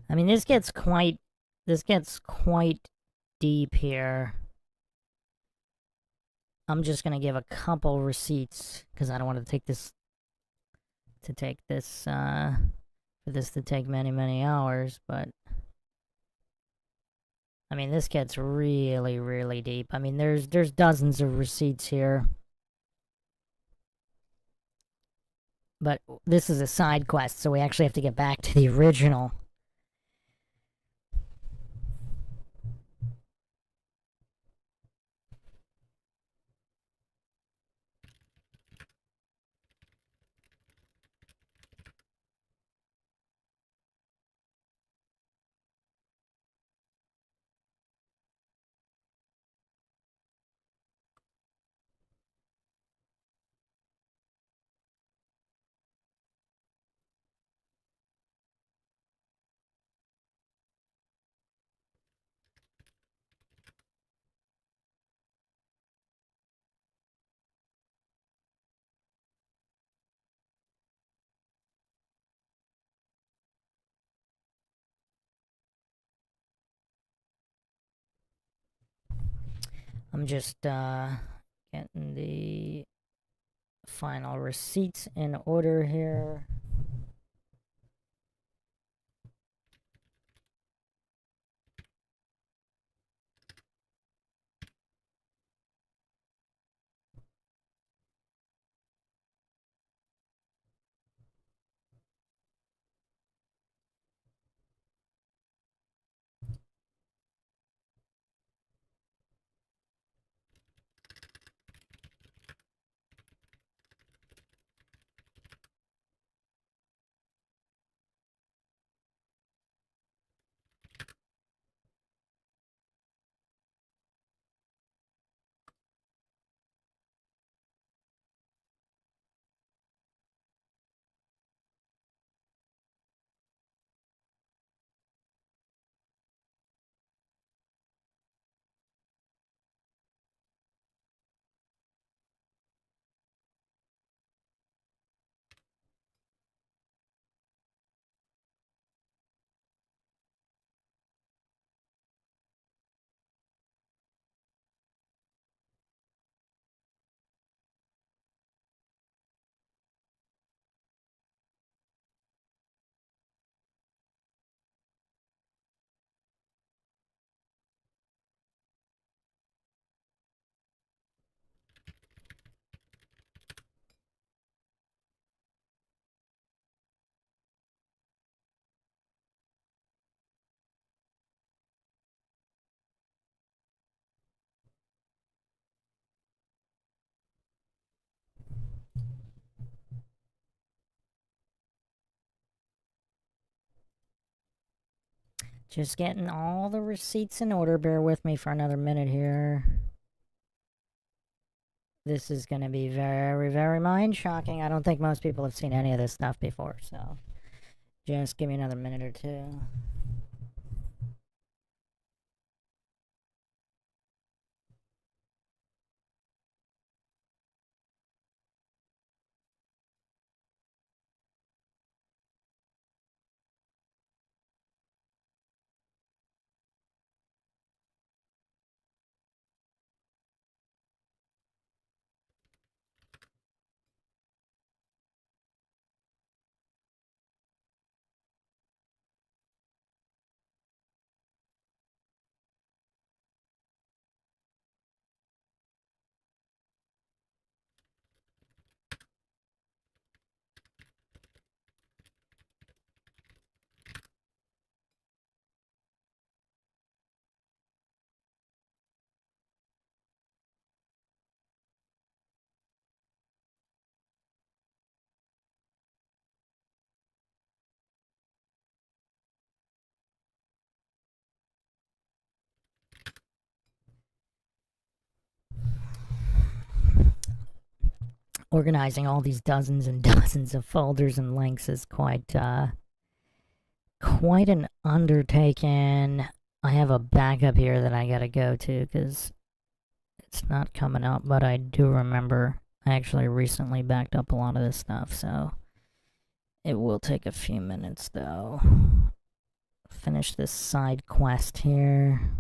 Speaker 1: I mean, this gets quite deep here. I'm just gonna give a couple receipts because I don't want to take this for this to take many hours. But I mean, this gets really deep. I mean, there's dozens of receipts here. But this is a side quest, so we actually have to get back to the original. I'm just getting the final receipts in order here. Just getting all the receipts in order. Bear with me for another minute here. This is going to be very, very mind-shocking. I don't think most people have seen any of this stuff before, so just give me another minute or two. Organizing all these dozens and dozens of folders and links is quite an undertaking. I have a backup here that I gotta go to because it's not coming up, but I do remember I actually recently backed up a lot of this stuff, so it will take a few minutes though. Finish this side quest here.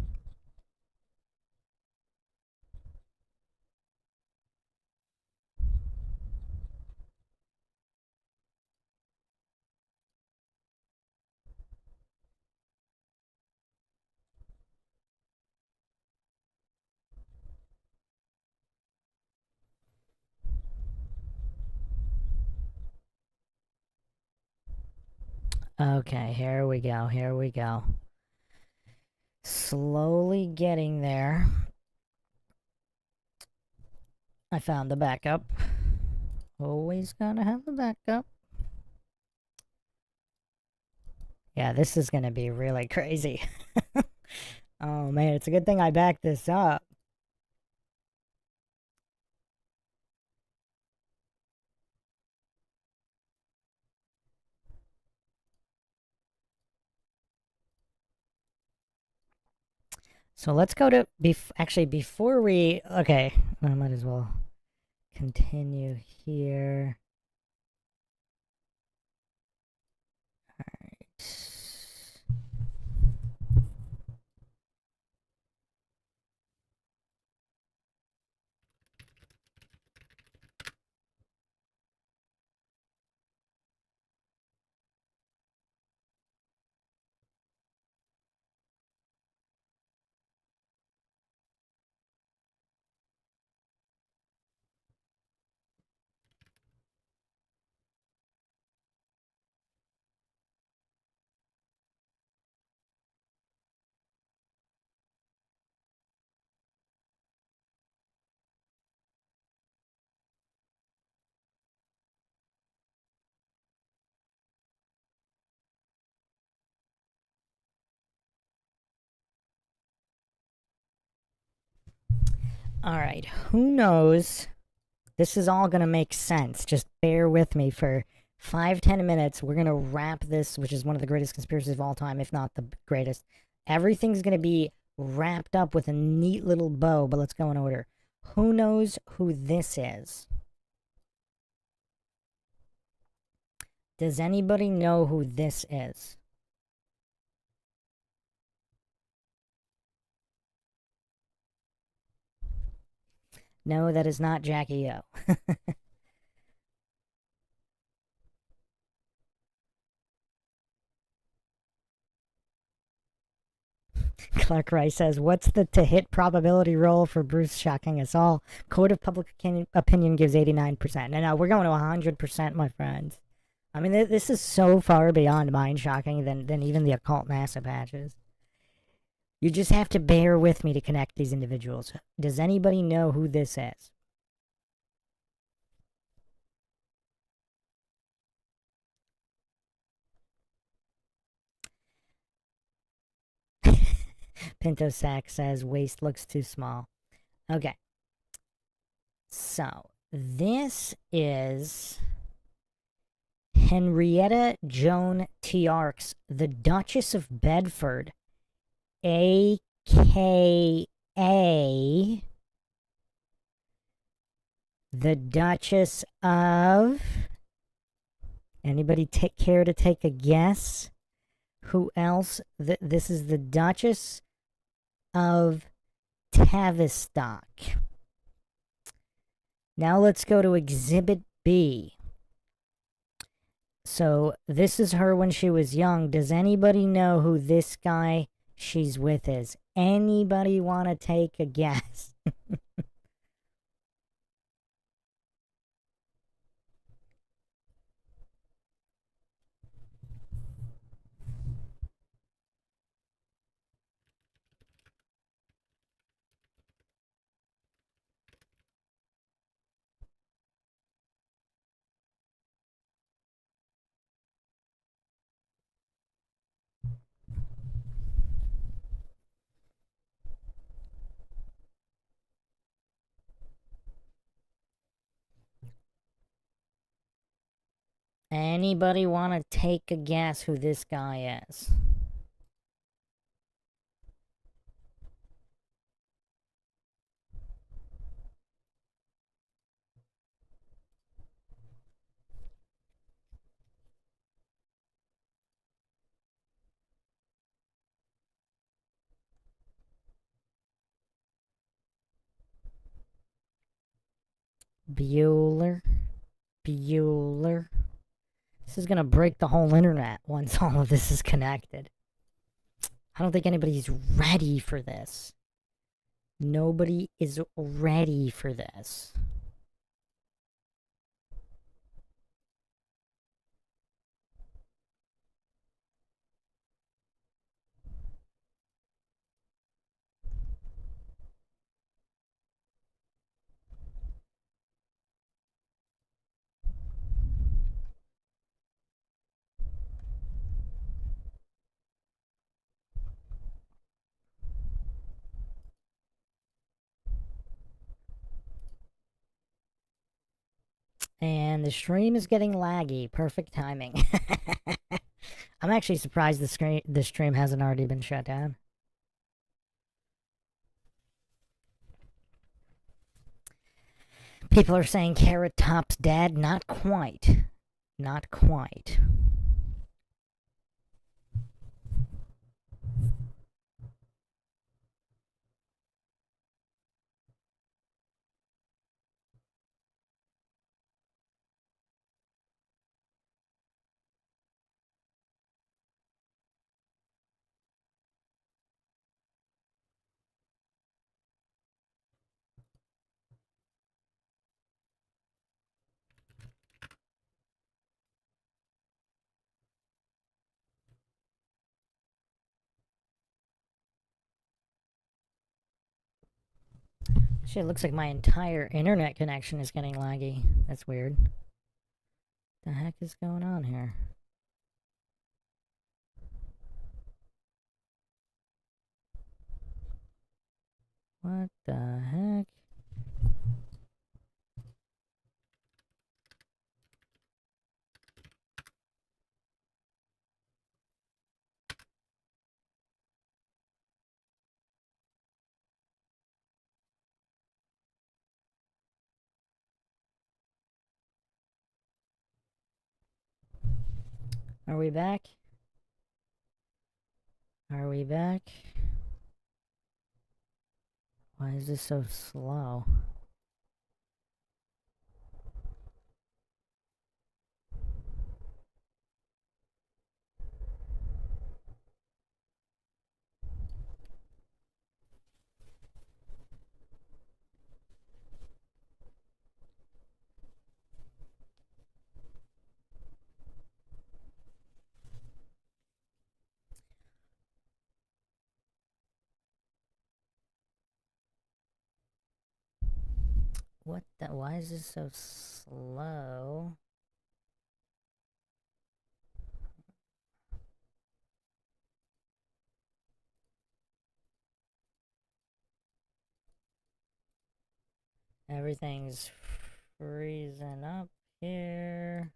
Speaker 1: Okay, here we go, here we go. Slowly getting there. I found the backup. Always gotta have the backup. Yeah, this is gonna be really crazy. Oh man, it's a good thing I backed this up. So let's go to actually before we okay, I might as well continue here. All right, who knows? This is all gonna make sense. Just bear with me for 5-10 minutes. We're gonna wrap this, which is one of the greatest conspiracies of all time, if not the greatest. Everything's gonna be wrapped up with a neat little bow, but let's go in order. Who knows who this is? Does anybody know who this is? No, that is not Jackie O. Clark Rice says, "What's the to hit probability roll for Bruce shocking us all?" Court of public opinion gives 89%. No, we're going to 100%, my friends. I mean, this is so far beyond mind shocking than even the occult NASA patches. You just have to bear with me to connect these individuals. Does anybody know who this is? Pinto Sack says waist looks too small. Okay. So, this is Henrietta Joan Tiarks, the Duchess of Bedford, a.k.a. the Duchess of... Anybody care to take a guess? Who else? This is the Duchess of Tavistock. Now let's go to Exhibit B. So this is her when she was young. Does anybody know who this guy she's with is? Anybody want to take a guess? Anybody want to take a guess who this guy is? Bueller. Bueller. This is going to break the whole internet once all of this is connected. I don't think anybody's ready for this. Nobody is ready for this. And the stream is getting laggy. Perfect timing. I'm actually surprised the stream hasn't already been shut down. People are saying Carrot Top's dead. Not quite. Not quite. Shit, it looks like my entire internet connection is getting laggy. That's weird. The heck is going on here? What the heck? Are we back? Are we back? Why is this so slow? What the? Why is this so slow? Everything's freezing up here.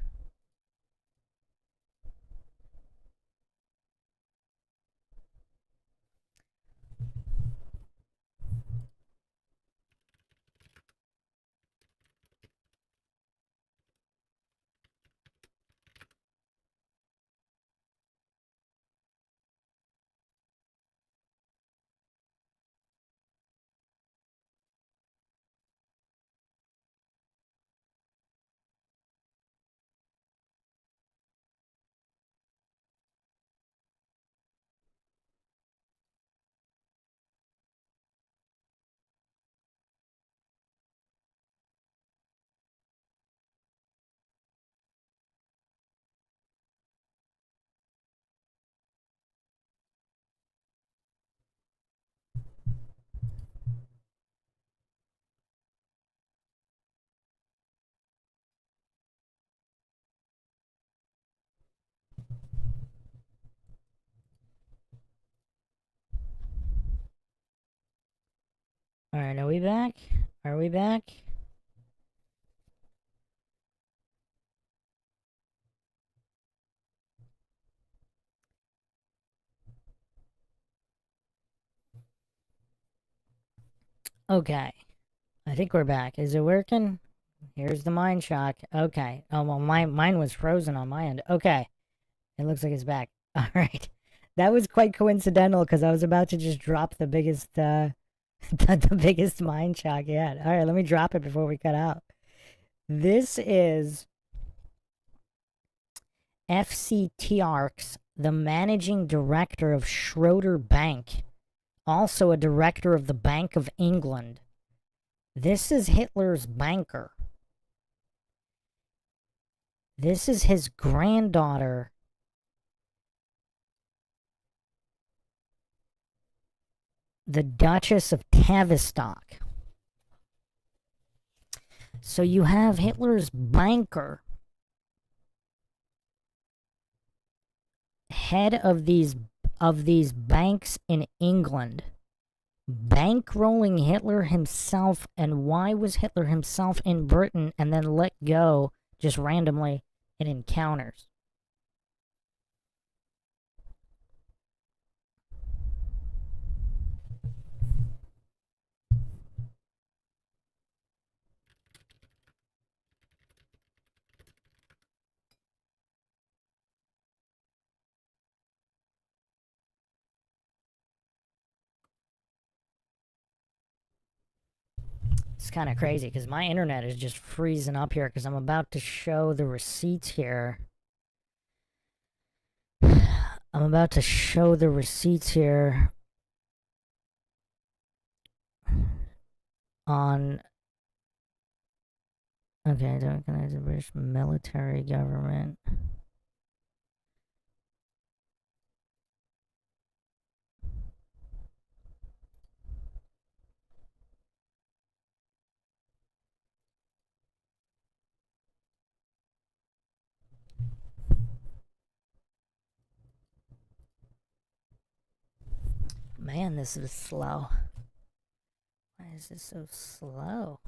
Speaker 1: Alright, are we back? Are we back? Okay. I think we're back. Is it working? Here's the Mindshock. Okay. Oh, well, mine was frozen on my end. Okay. It looks like it's back. Alright. That was quite coincidental because I was about to just drop the biggest, the biggest Mindshock yet. Alright, let me drop it before we cut out. This is FC Tiarks, the managing director of Schroeder Bank, also a director of the Bank of England. This is Hitler's banker. This is his granddaughter. The Duchess of Tavistock. So you have Hitler's banker, head of these banks in England, bankrolling Hitler himself. And why was Hitler himself in Britain and then let go just randomly in encounters? It's kind of crazy because my internet is just freezing up here because I'm about to show the receipts here. I'm about to show the receipts here on. Okay, don't recognize the British military government. Man, this is slow. Why is this so slow?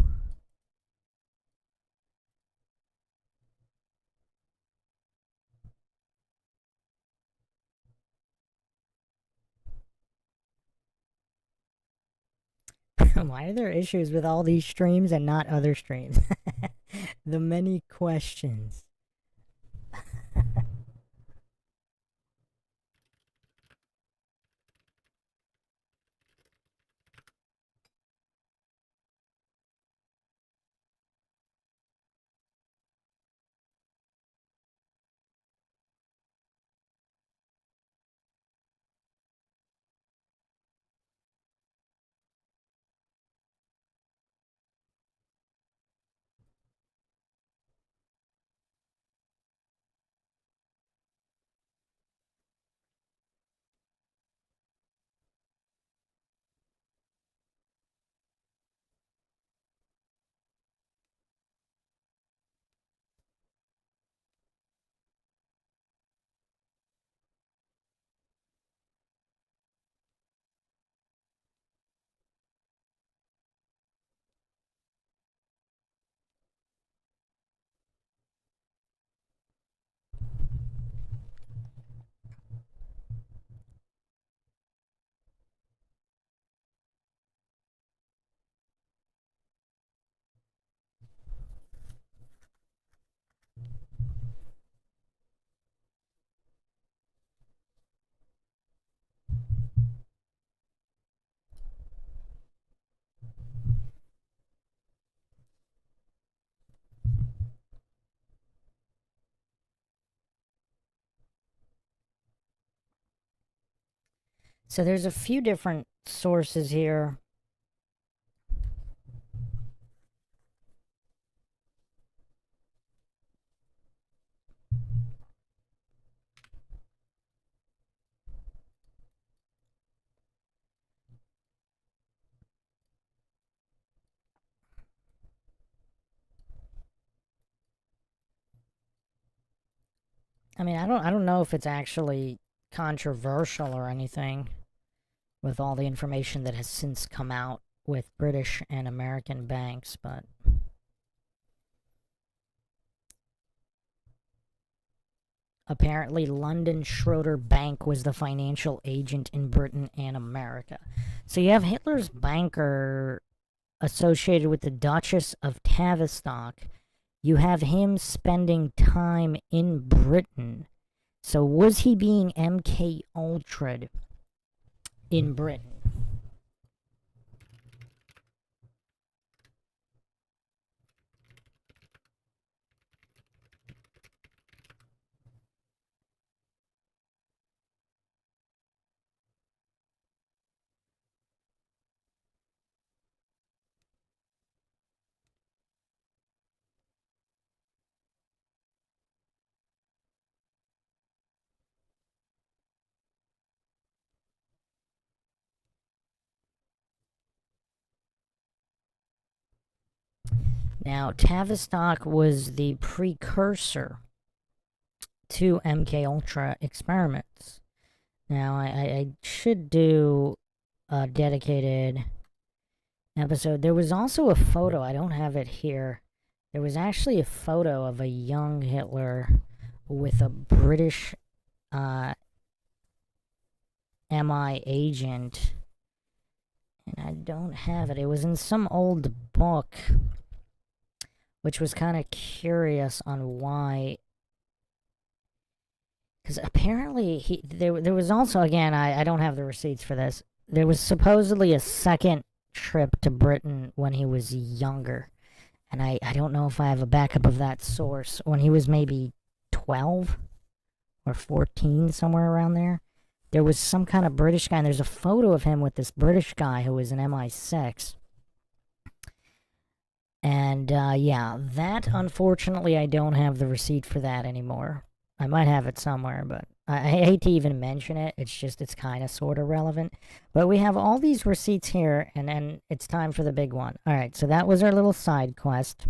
Speaker 1: Why are there issues with all these streams and not other streams? The many questions. So there's a few different sources here. I mean, I don't know if it's actually controversial or anything with all the information that has since come out with British and American banks, but apparently London Schroeder Bank was the financial agent in Britain and America. So you have Hitler's banker associated with the Duchess of Tavistock. You have him spending time in Britain. So was he being MK Ultra'd in Britain? Now, Tavistock was the precursor to MK Ultra experiments. Now, I should do a dedicated episode. There was also a photo, I don't have it here. There was actually a photo of a young Hitler with a British MI agent, and I don't have it. It was in some old book, which was kind of curious on why. Because apparently there was also, again, I don't have the receipts for this. There was supposedly a second trip to Britain when he was younger. And I don't know if I have a backup of that source. When he was maybe 12 or 14, somewhere around there. There was some kind of British guy, and there's a photo of him with this British guy who was an MI6. And yeah, that, unfortunately, I don't have the receipt for that anymore. I might have it somewhere, but I hate to even mention it. It's just, it's kind of sort of relevant. But we have all these receipts here, and then it's time for the big one. All right, so that was our little side quest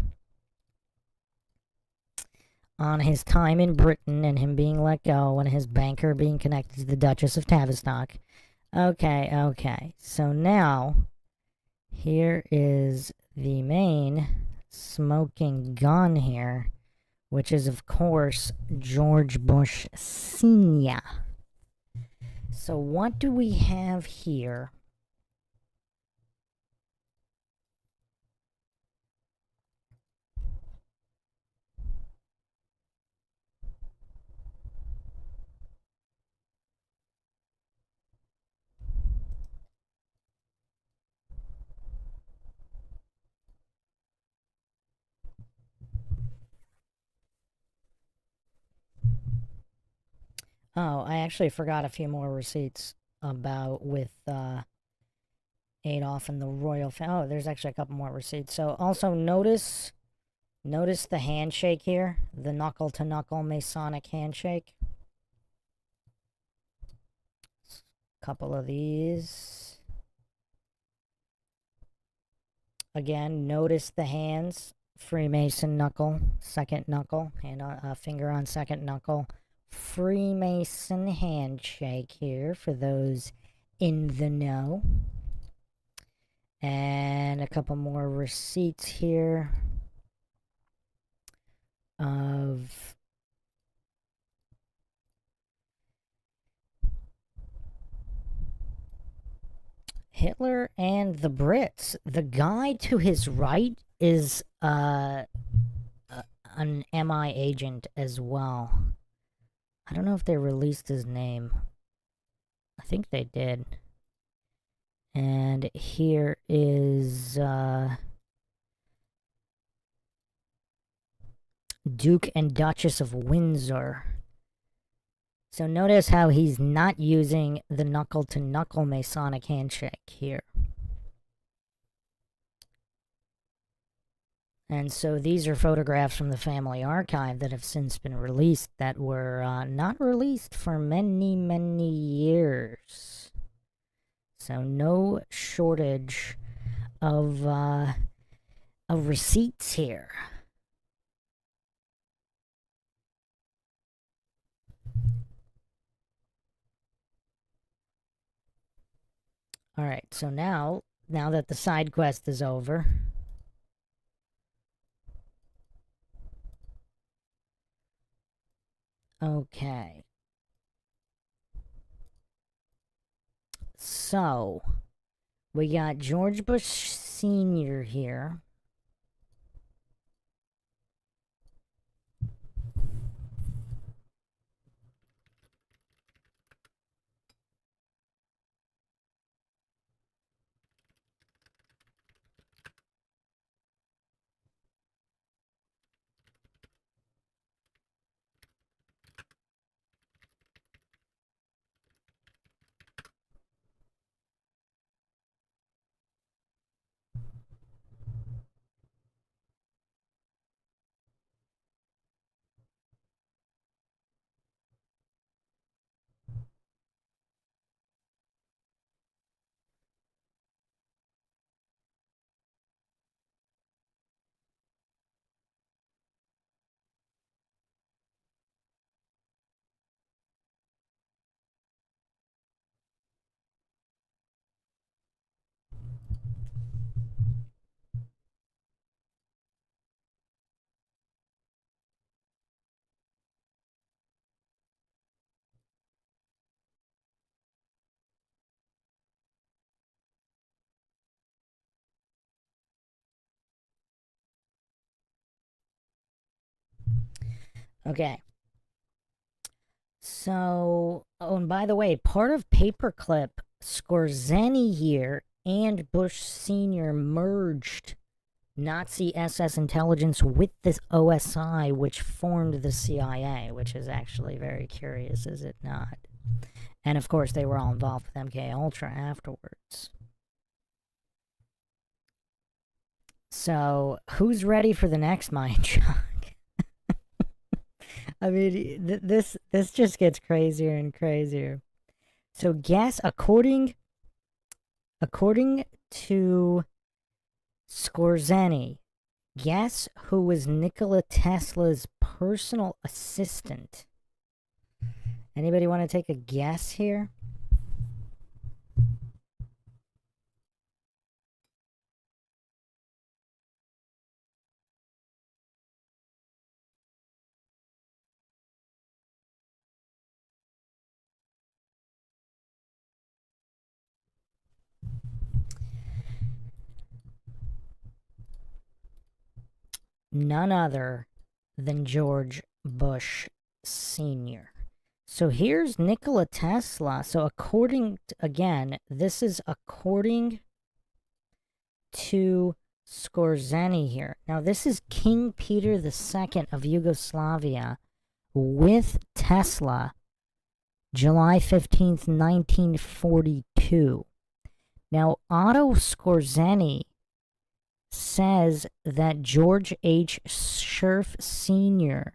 Speaker 1: on his time in Britain and him being let go and his banker being connected to the Duchess of Tavistock. Okay. So now, here is the main smoking gun here, which is, of course, George Bush Sr. So what do we have here? Oh, I actually forgot a few more receipts about with Adolf and the royal family. Oh, there's actually a couple more receipts. So also notice the handshake here, the knuckle to knuckle Masonic handshake. Couple of these. Again, notice the hands. Freemason knuckle, second knuckle, and finger on second knuckle. Freemason handshake here for those in the know. And a couple more receipts here of Hitler and the Brits. The guy to his right is an MI agent as well. I don't know if they released his name. I think they did. And here is Duke and Duchess of Windsor. So notice how he's not using the knuckle-to-knuckle Masonic handshake here. And so these are photographs from the family archive that have since been released that were not released for many, many years. So no shortage of receipts here. All right, so now that the side quest is over, okay. So we got George Bush Sr. here. Okay. So, oh, and by the way, part of Paperclip, Skorzeny here and Bush Sr. merged Nazi SS intelligence with the OSI, which formed the CIA, which is actually very curious, is it not? And of course, they were all involved with MK Ultra afterwards. So, who's ready for the next Mindshock? I mean, this just gets crazier and crazier. So, guess according to Skorzeny, guess who was Nikola Tesla's personal assistant? Anybody want to take a guess here? None other than George Bush Sr. So here's Nikola Tesla. So according to, again, this is according to Skorzeny here. Now this is King Peter II of Yugoslavia with Tesla, July 15th, 1942. Now Otto Skorzeny says that George H. Sherf Sr.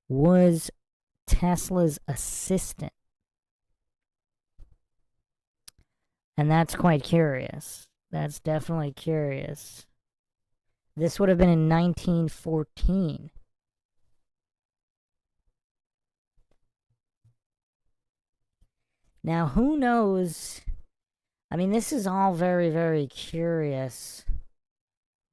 Speaker 1: was Tesla's assistant. And that's quite curious. That's definitely curious. This would have been in 1914. Now, who knows? I mean, this is all very, very curious.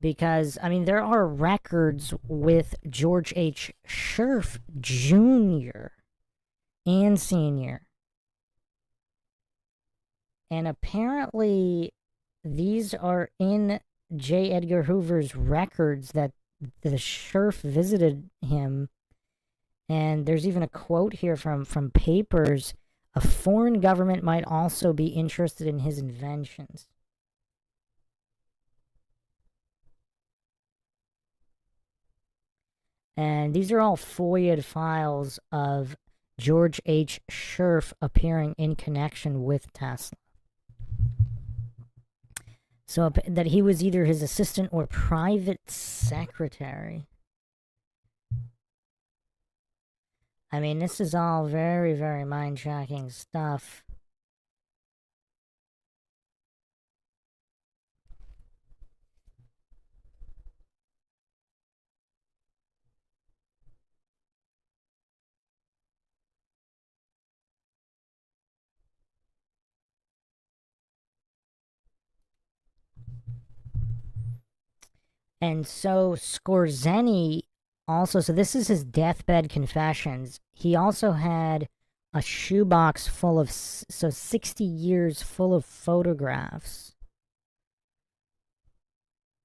Speaker 1: Because, I mean, there are records with George H. Sherf Jr. and Sr. And apparently, these are in J. Edgar Hoover's records that the Sherf visited him. And there's even a quote here from papers. A foreign government might also be interested in his inventions. And these are all FOIA files of George H. Sherf appearing in connection with Tesla. So that he was either his assistant or private secretary. I mean, this is all very, very mind-shocking stuff. And so Skorzeny also, so this is his deathbed confessions. He also had a shoebox full of, so 60 years full of photographs,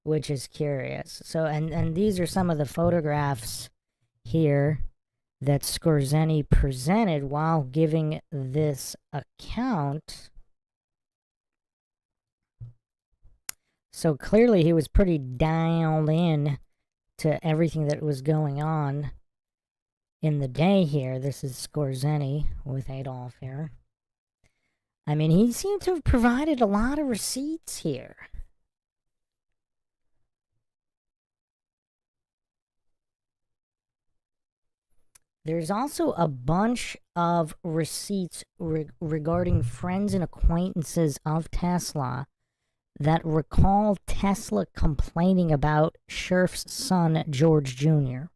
Speaker 1: which is curious. So, and these are some of the photographs here that Skorzeny presented while giving this account. So clearly he was pretty dialed in to everything that was going on in the day here. This is Skorzeny with Adolf here. I mean, he seemed to have provided a lot of receipts here. There's also a bunch of receipts regarding friends and acquaintances of Tesla that recall Tesla complaining about Sherf's son, George Jr.,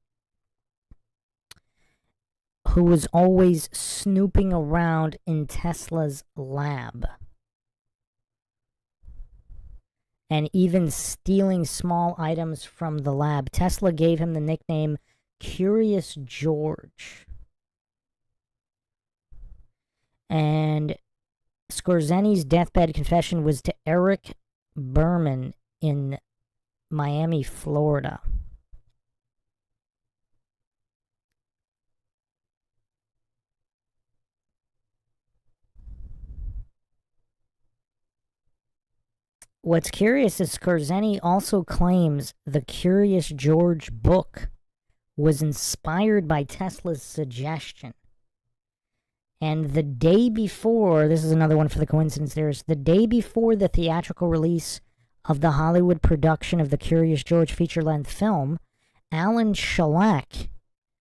Speaker 1: who was always snooping around in Tesla's lab and even stealing small items from the lab. Tesla gave him the nickname Curious George. And Skorzeny's deathbed confession was to Eric Berman in Miami, Florida. What's curious is Skorzeny also claims the Curious George book was inspired by Tesla's suggestion. And the day before, this is another one for the coincidence theorists, the day before the theatrical release of the Hollywood production of the Curious George feature-length film, Alan Shellac,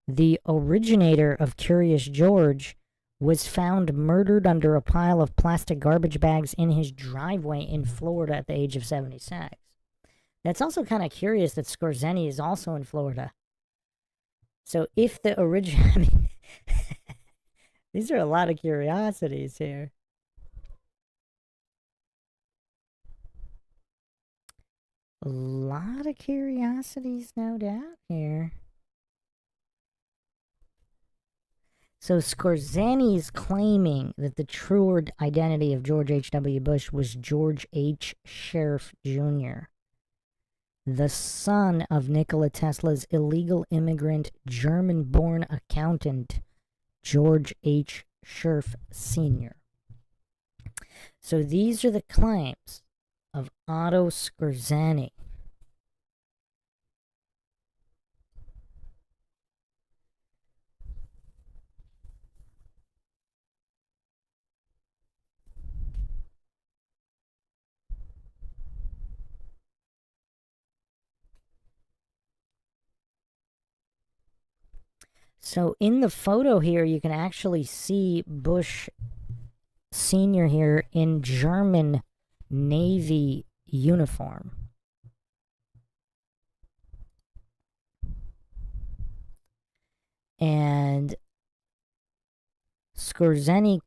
Speaker 1: the originator of Curious George, was found murdered under a pile of plastic garbage bags in his driveway in Florida at the age of 76. That's also kind of curious that Skorzeny is also in Florida. So if the original... I mean... These are a lot of curiosities here. A lot of curiosities, no doubt, here. So Skorzeny's claiming that the true identity of George H.W. Bush was George H. Sherf Jr., the son of Nikola Tesla's illegal immigrant, German-born accountant, George H. Sherf Sr. So these are the claims of Otto Skorzeny. So in the photo here, you can actually see Bush Sr. here in German Navy uniform. And Skorzeny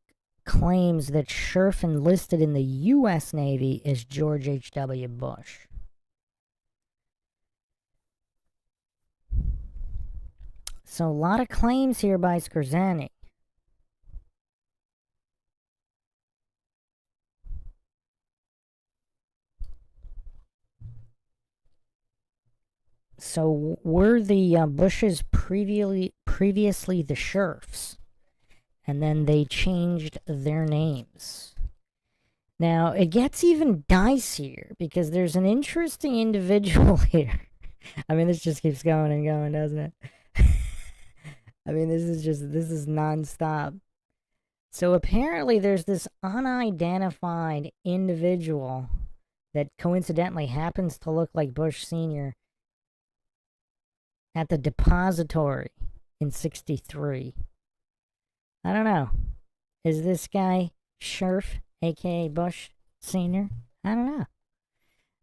Speaker 1: claims that Sherf enlisted in the U.S. Navy as George H.W. Bush. So a lot of claims here by Skorzeny. So were the Bushes previously the Sherfs, and then they changed their names. Now it gets even dicier because there's an interesting individual here. I mean, this just keeps going and going, doesn't it? I mean, this is nonstop. So apparently, there's this unidentified individual that coincidentally happens to look like Bush Sr. at the depository in 63. I don't know. Is this guy Sherf, aka Bush Sr.? I don't know.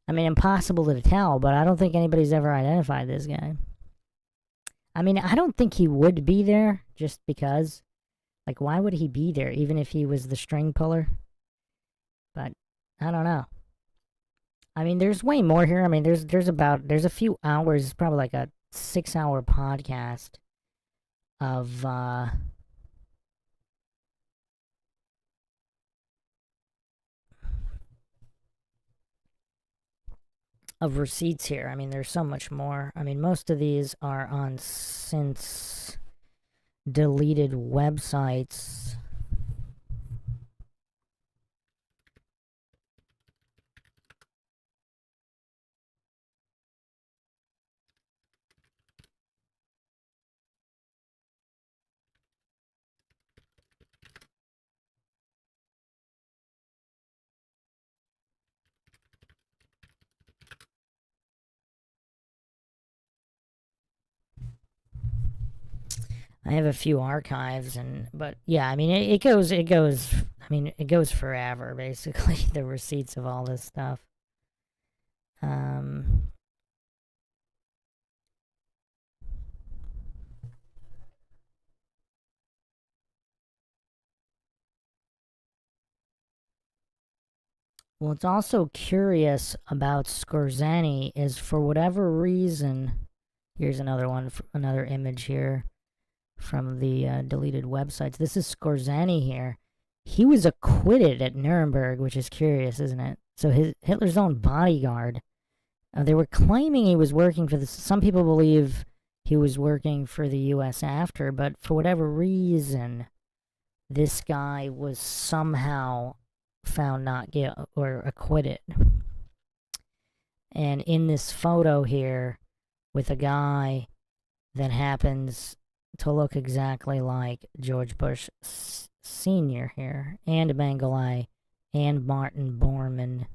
Speaker 1: I mean, impossible to tell, but I don't think anybody's ever identified this guy. I mean, I don't think he would be there just because. Like, why would he be there, even if he was the string puller? But I don't know. I mean, there's way more here. I mean, there's a few hours, probably like a 6-hour podcast of receipts here. I mean, there's so much more. I mean, most of these are on since deleted websites. I have a few archives, but yeah, I mean, it goes. I mean, it goes forever, basically. The receipts of all this stuff. Um, What's also curious about Skorzeny is, for whatever reason, here's another one, another image here from the deleted websites. This is Skorzeny here. He was acquitted at Nuremberg, which is curious, isn't it? So Hitler's own bodyguard. They were claiming he was working for the. Some people believe he was working for the U.S. after, but for whatever reason, this guy was somehow found not guilty or acquitted. And in this photo here, with a guy that happens to look exactly like George Bush Sr. here, and Mengele, and Martin Bormann,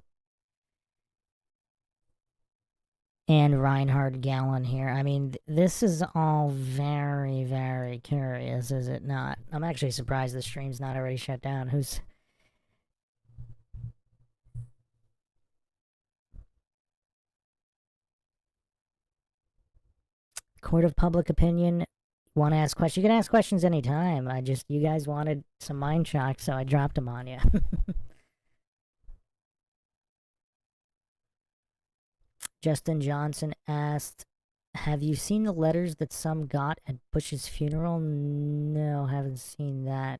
Speaker 1: and Reinhard Gehlen here. I mean, this is all very, very curious, is it not? I'm actually surprised the stream's not already shut down. Who's... Court of public opinion. Want to ask questions? You can ask questions anytime. You guys wanted some Mindshock, so I dropped them on you. Justin Johnson asked, have you seen the letters that some got at Bush's funeral? No, haven't seen that.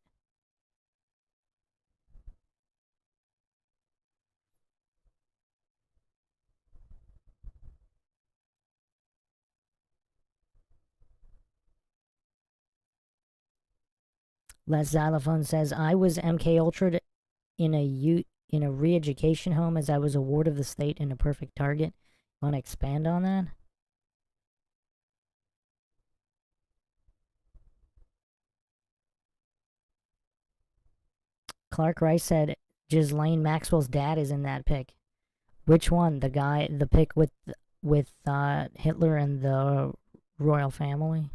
Speaker 1: Les Xylophone says, I was MK Ultra in a re-education home as I was a ward of the state and a perfect target. Want to expand on that? Clark Rice said Ghislaine Maxwell's dad is in that pic. Which one? The pic with Hitler and the royal family?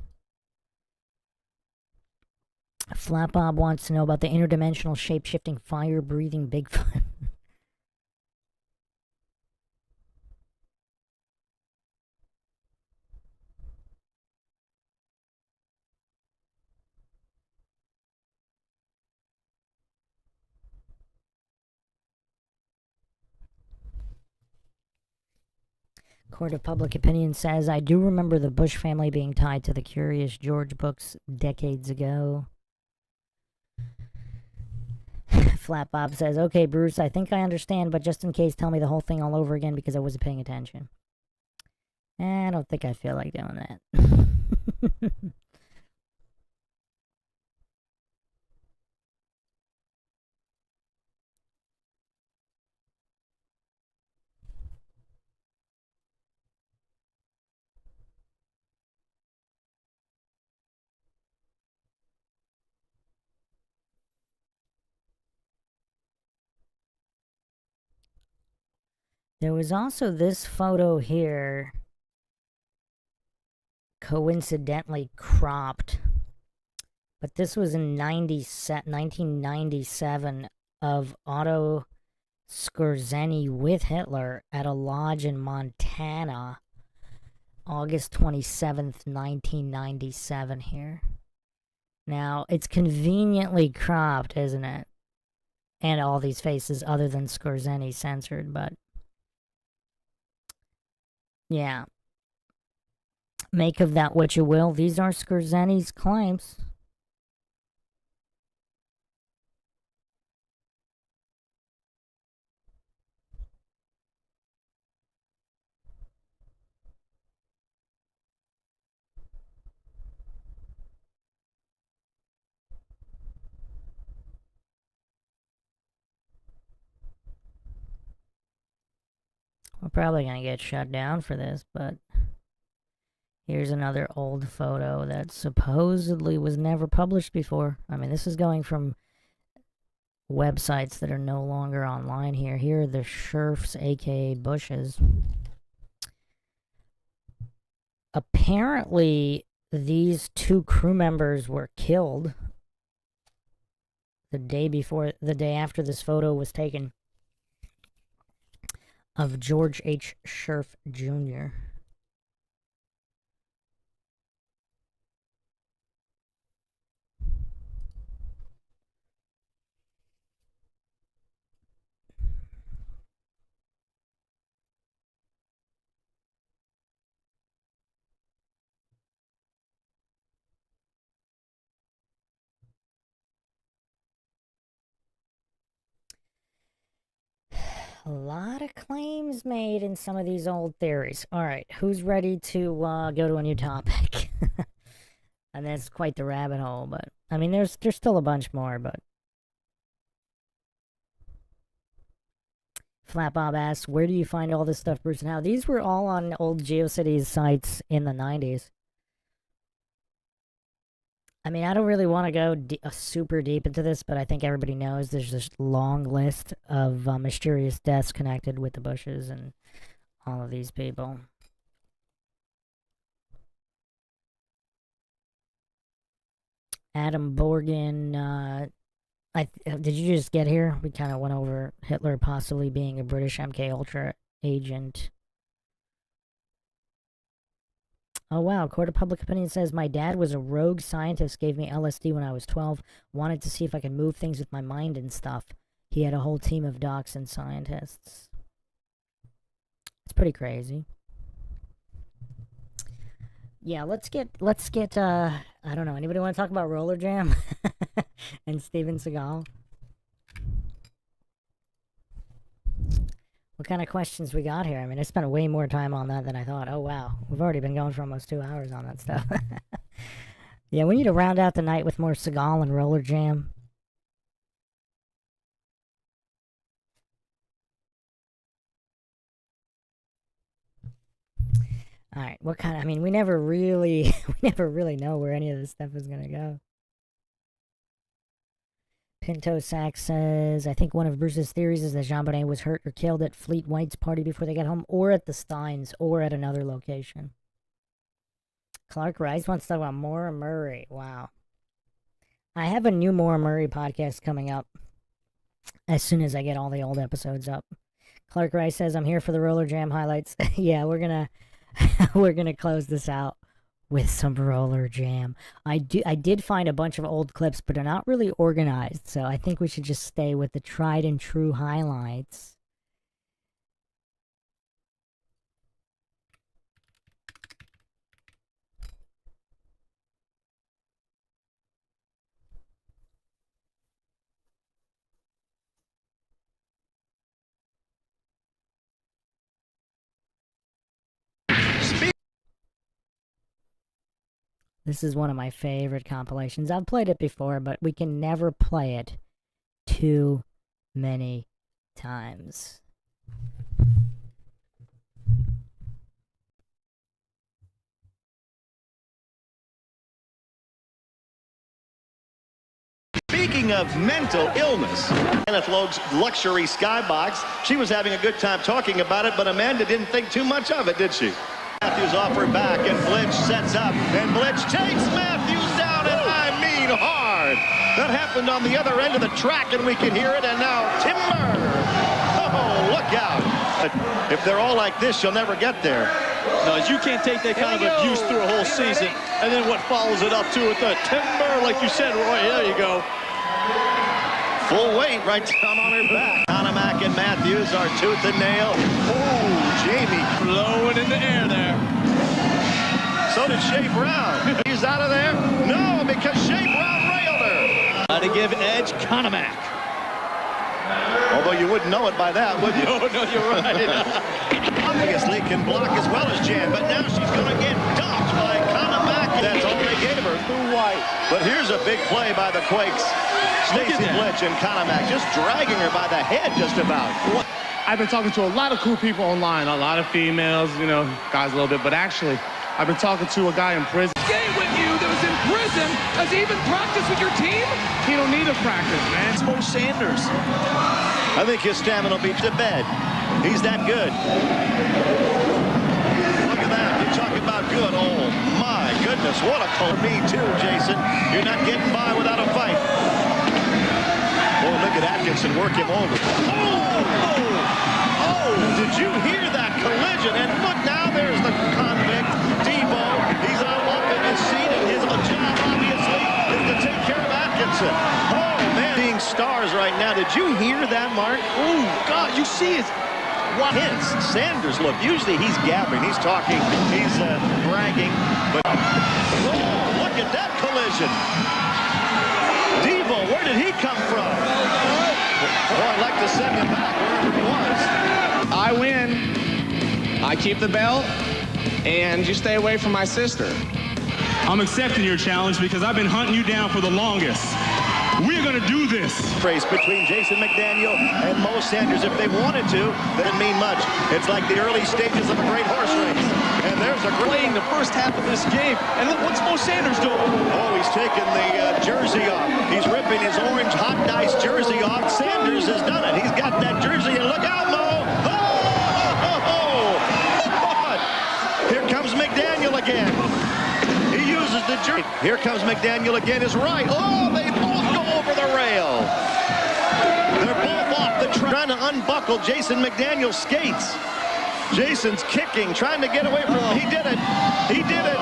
Speaker 1: Flat Bob wants to know about the interdimensional shape-shifting, fire-breathing Bigfoot. Court of Public Opinion says, I do remember the Bush family being tied to the Curious George books decades ago. Flat Bob says, okay, Bruce, I think I understand, but just in case, tell me the whole thing all over again because I wasn't paying attention. I don't think I feel like doing that. There was also this photo here, coincidentally cropped, but this was in 1997 of Otto Skorzeny with Hitler at a lodge in Montana, August 27th, 1997 here. Now, it's conveniently cropped, isn't it? And all these faces other than Skorzeny censored, but yeah. Make of that what you will. These are Skorzeny's claims. We're probably going to get shut down for this, but here's another old photo that supposedly was never published before. I mean, this is going from websites that are no longer online here. Here are the Sherfs, aka Bushes. Apparently, these two crew members were killed the day after this photo was taken of George H. Sherf Jr. A lot of claims made in some of these old theories. All right, who's ready to go to a new topic? And that's quite the rabbit hole, but I mean, there's still a bunch more, but Flat Bob asks, where do you find all this stuff, Bruce? Now, these were all on old GeoCities sites in the 90s. I mean, I don't really want to go super deep into this, but I think everybody knows there's this long list of mysterious deaths connected with the Bushes and all of these people. Adam Borgen, did you just get here? We kind of went over Hitler possibly being a British MK Ultra agent. Oh wow, Court of Public Opinion says my dad was a rogue scientist, gave me LSD when I was 12, wanted to see if I could move things with my mind and stuff. He had a whole team of docs and scientists. It's pretty crazy. Yeah, let's get I don't know, anybody want to talk about Roller Jam and Steven Seagal? What kind of questions we got here? I mean, I spent way more time on that than I thought. Oh wow, we've already been going for almost 2 hours on that stuff. Yeah, we need to round out the night with more Seagal and Roller Jam. All right, what kind of? I mean, we never really know where any of this stuff is gonna go. Pinto Sack says, I think one of Bruce's theories is that Jean-Bonnet was hurt or killed at Fleet White's party before they got home, or at the Steins, or at another location. Clark Rice wants to talk about Maura Murray. Wow. I have a new Maura Murray podcast coming up as soon as I get all the old episodes up. Clark Rice says, I'm here for the Roller Jam highlights. Yeah, we're gonna close this out with some Roller Jam. I did find a bunch of old clips, but they're not really organized, so I think we should just stay with the tried and true highlights. This is one of my favorite compilations. I've played it before, but we can never play it too many times.
Speaker 2: Speaking of mental illness, Kenneth Logue's luxury skybox, she was having a good time talking about it, but Amanda didn't think too much of it, did she? Matthews off her back, and Blitch sets up, and Blitch takes Matthews down, and I mean hard. That happened on the other end of the track, and we can hear it, and now Timber. Oh, look out. But if they're all like this, you'll never get there.
Speaker 3: No, you can't take that kind of abuse through a whole season, and then what follows it up to with the Timber, like you said, Roy, there you go.
Speaker 2: Full weight right down on her back. Conamack and Matthews are tooth and nail. Oh, Jamie.
Speaker 3: Blowing in the air there.
Speaker 2: So did Shea Brown. He's out of there? No, because Shea Brown railed her.
Speaker 3: Got to give edge Conamack.
Speaker 2: Although you wouldn't know it by that, would you?
Speaker 3: No, you're right.
Speaker 2: Obviously can block as well as Jan, but now she's going to get dumped by Conamack. That's all they gave her. But here's a big play by the Quakes. Stacy Blitch and Conamack just dragging her by the head just about.
Speaker 4: I've been talking to a lot of cool people online, a lot of females, you know, guys a little bit, but actually, I've been talking to a guy in prison.
Speaker 5: Game with you that was in prison. Has he even practiced with your team?
Speaker 4: He don't need to practice, man.
Speaker 3: It's Mo Sanders.
Speaker 2: I think his stamina will be to bed. He's that good. Look at that. You talk about good. Oh, my goodness. What a call. Me too, Jason. You're not getting by without a fight. Oh, look at Atkinson work him over. Oh, did you hear that collision? And look, now there's the convict, Devo. He's all up in his seat, and his job, obviously, is to take care of Atkinson. Oh, man. Being stars right now. Did you hear that, Mark?
Speaker 3: Oh, God, you see it.
Speaker 2: What hints? Sanders, look, usually he's gabbing, he's talking, he's bragging, but oh, look at that collision. Devo, where did he come from? Oh, I'd like to send him back wherever he was.
Speaker 6: I win. I keep the belt, and you stay away from my sister.
Speaker 7: I'm accepting your challenge because I've been hunting you down for the longest. We're going to do this.
Speaker 2: Race between Jason McDaniel and Mo Sanders. If they wanted to, that didn't mean much. It's like the early stages of a great horse race. And there's a
Speaker 3: playing the first half of this game. And look, what's Mo Sanders doing?
Speaker 2: Oh, he's taking the jersey off. He's ripping his orange hot dice jersey off. Sanders has done it. He's got that jersey, and look out, Mo. Oh! Here comes McDaniel again. He uses the jersey. Here comes McDaniel again. Is right. Oh, they both go over the rail. They're both off the track. Trying to unbuckle Jason McDaniel's skates. Jason's kicking, trying to get away from him. He did it. He did it.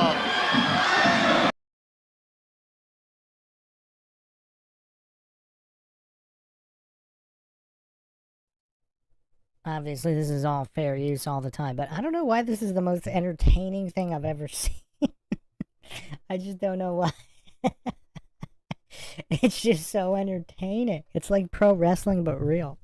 Speaker 1: Obviously, this is all fair use all the time, but I don't know why this is the most entertaining thing I've ever seen. I just don't know why. It's just so entertaining. It's like pro wrestling, but real.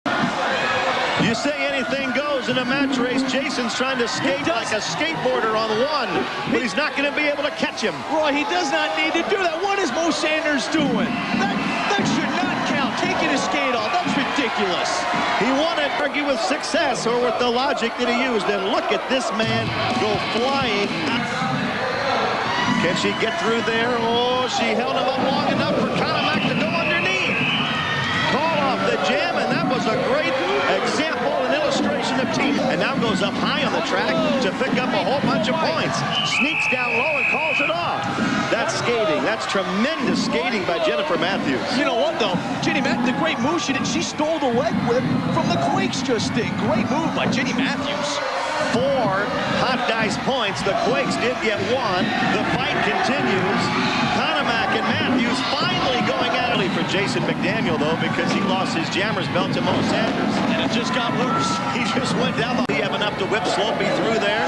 Speaker 2: You say anything goes in a match race. Jason's trying to skate like a skateboarder on one, but he's not going to be able to catch him.
Speaker 3: Roy, he does not need to do that. What is Mo Sanders doing? That should not count. Taking his skate off. That's ridiculous.
Speaker 2: He wanted to argue with success or with the logic that he used. And look at this man go flying. Can she get through there? Oh, she held him up long enough for Conamack to go underneath. Call off the jam, and that was a great example and illustration of team. And now goes up high on the track to pick up a whole bunch of points. Sneaks down low and calls it off. That's skating. That's tremendous skating by Jennifer Matthews.
Speaker 3: You know what, though? Jenny Matthews, the great move she did. She stole the leg whip from the Quakes just then. Great move by Jenny Matthews.
Speaker 2: 4 hot dice points. The Quakes did get 1. The fight continues. Conamack and Matthews finally going at it for Jason McDaniel, though, because he lost his jammer's belt to Mo Sanders.
Speaker 3: And it just got worse.
Speaker 2: He just went down. He have enough to whip Slopey through there.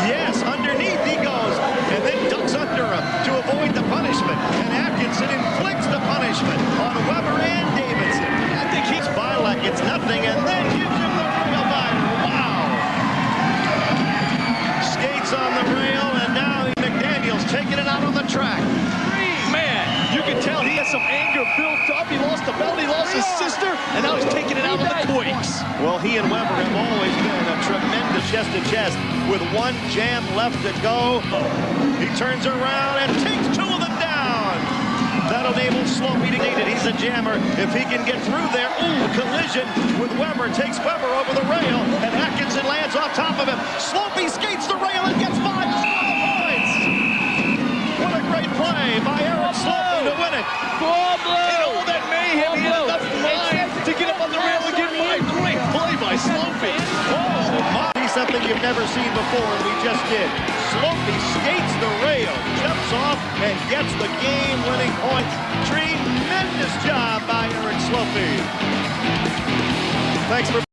Speaker 2: Yes, underneath he goes, and then ducks under him to avoid the punishment. And Atkinson inflicts the punishment on Weber and Davidson. I think he's by like it's nothing, and then gives him the rail biter. Wow. Skates on the rail, and now McDaniel's taking it out on the track.
Speaker 3: Man, you can tell he has some anger built up. He lost the belt. He lost his sister, and now he's taking it out on the Quakes.
Speaker 2: Well, he and Weber have always been a tremendous chest-to-chest. With one jam left to go, he turns around and takes two of them down. That'll enable Slopey to need it. He's a jammer. If he can get through there, ooh, collision with Weber. Takes Weber over the rail, and Atkinson lands on top of him. Slopey skates the rail and gets 5 points. What a great play by Eric Slopey to win it.
Speaker 3: In all that mayhem, he had enough mind to get up on the rail and get 5. Great play by Slopey.
Speaker 2: Oh, my. Something you've never seen before, and we just did. Slopey skates the rail, jumps off, and gets the game-winning point. Tremendous job by Eric Slopey. Thanks for...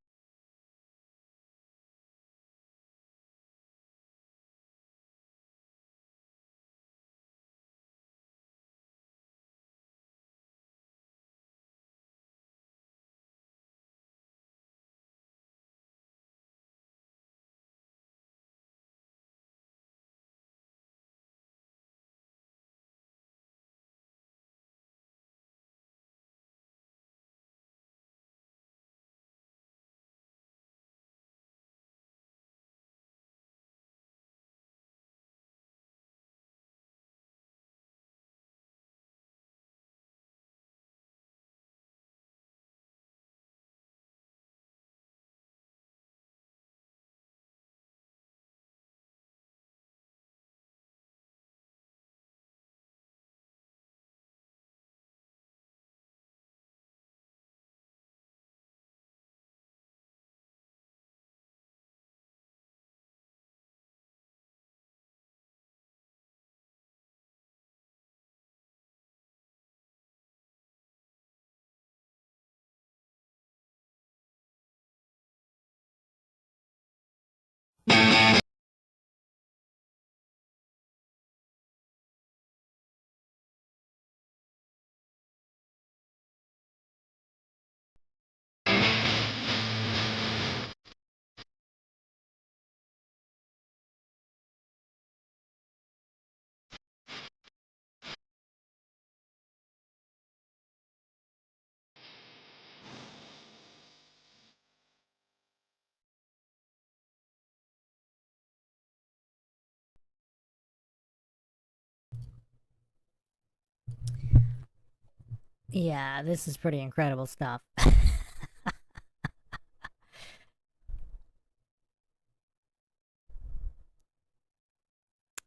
Speaker 1: Yeah, this is pretty incredible stuff.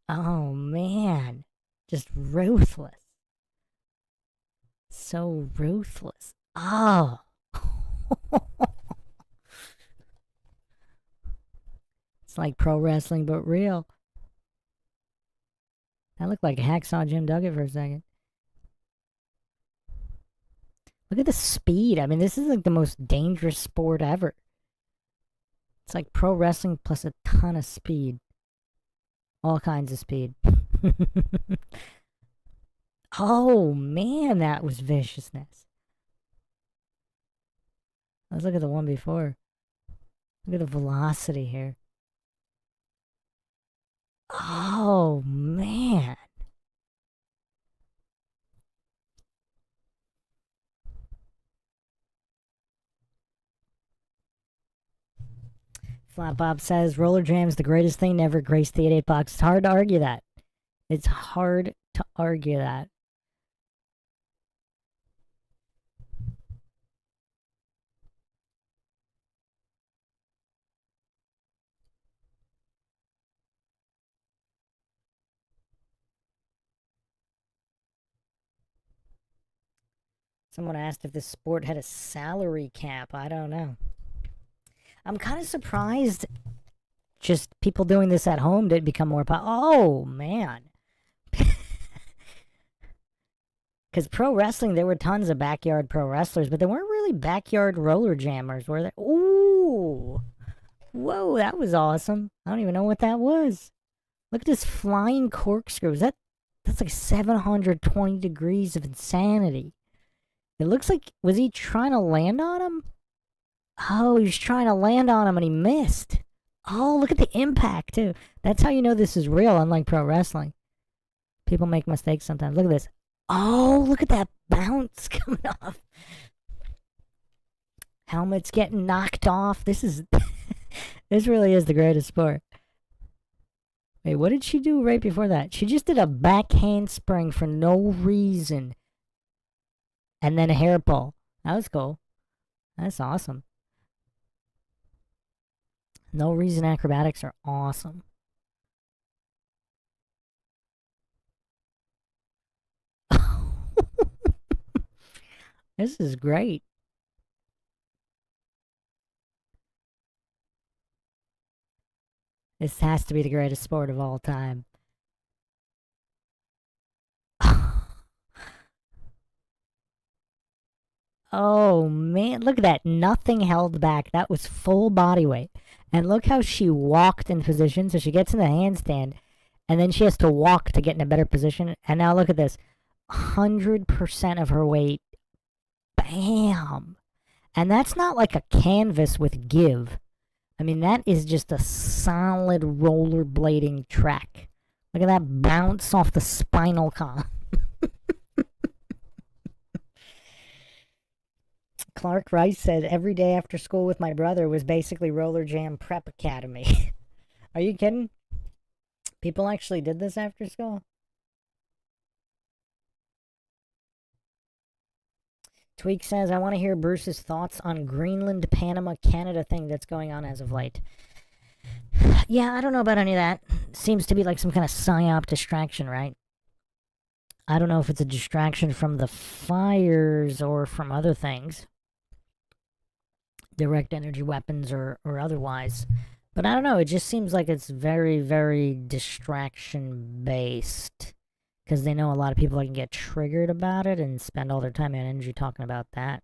Speaker 1: Oh, man. Just ruthless. So ruthless. Oh. It's like pro wrestling, but real. That looked like Hacksaw Jim Duggan for a second. Look at the speed. I mean, this is like the most dangerous sport ever. It's like pro wrestling plus a ton of speed. All kinds of speed. Oh, man, that was viciousness. Let's look at the one before. Look at the velocity here. Oh, man. Flat Bob says, Roller Jam's the greatest thing to ever grace the 8-8 box. It's hard to argue that. It's hard to argue that. Someone asked if this sport had a salary cap. I don't know. I'm kind of surprised just people doing this at home didn't become more oh, man. Because pro wrestling, there were tons of backyard pro wrestlers, but there weren't really backyard roller jammers, were there? Ooh. Whoa, that was awesome. I don't even know what that was. Look at this flying corkscrew. That's like 720 degrees of insanity. It looks like, was he trying to land on him? Oh, he was trying to land on him and he missed. Oh, look at the impact, too. That's how you know this is real, unlike pro wrestling. People make mistakes sometimes. Look at this. Oh, look at that bounce coming off. Helmet's getting knocked off. This is this really is the greatest sport. Wait, what did she do right before that? She just did a back handspring for no reason. And then a hair pull. That was cool. That's awesome. No reason acrobatics are awesome. This is great. This has to be the greatest sport of all time. Oh man, look at that. Nothing held back. That was full body weight. And look how she walked in position. So she gets in the handstand and then she has to walk to get in a better position. And now look at this. 100% of her weight. Bam. And that's not like a canvas with give. I mean, that is just a solid rollerblading track. Look at that bounce off the spinal column. Clark Rice said every day after school with my brother was basically Roller Jam Prep Academy. Are you kidding? People actually did this after school? Tweak says, I want to hear Bruce's thoughts on Greenland, Panama, Canada thing that's going on as of late. Yeah, I don't know about any of that. Seems to be like some kind of psyop distraction, right? I don't know if it's a distraction from the fires or from other things. Direct energy weapons or otherwise. But I don't know, it just seems like it's very, very distraction based. Because they know a lot of people can get triggered about it and spend all their time and energy talking about that.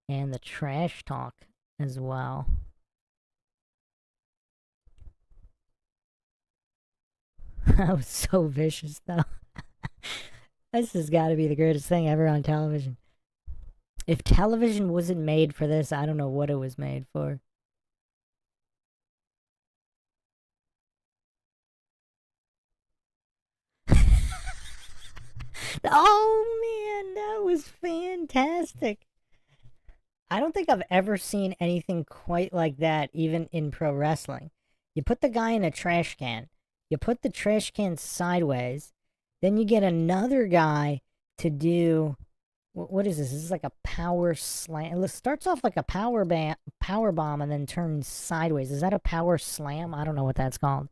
Speaker 1: And the trash talk as well. That was so vicious, though. This has got to be the greatest thing ever on television. If television wasn't made for this, I don't know what it was made for. Oh man, that was fantastic. I don't think I've ever seen anything quite like that, even in pro wrestling. You put the guy in a trash can, you put the trash can sideways, then you get another guy to do. What is this? This is like a power slam. It starts off like a power bomb and then turns sideways. Is that a power slam? I don't know what that's called.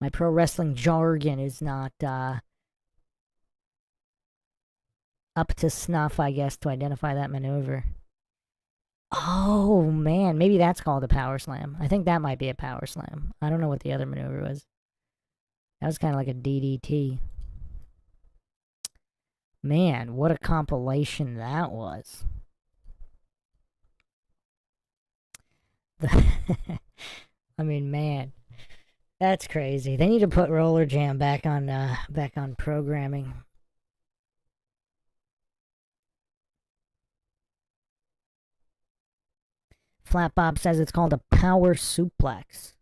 Speaker 1: My pro wrestling jargon is not up to snuff, I guess, to identify that maneuver. Oh man, maybe that's called a power slam. I think that might be a power slam. I don't know what the other maneuver was. That was kind of like a DDT. Man, what a compilation that was. I mean, man, that's crazy. They need to put Roller Jam back on programming. Flat Bob says it's called a power suplex.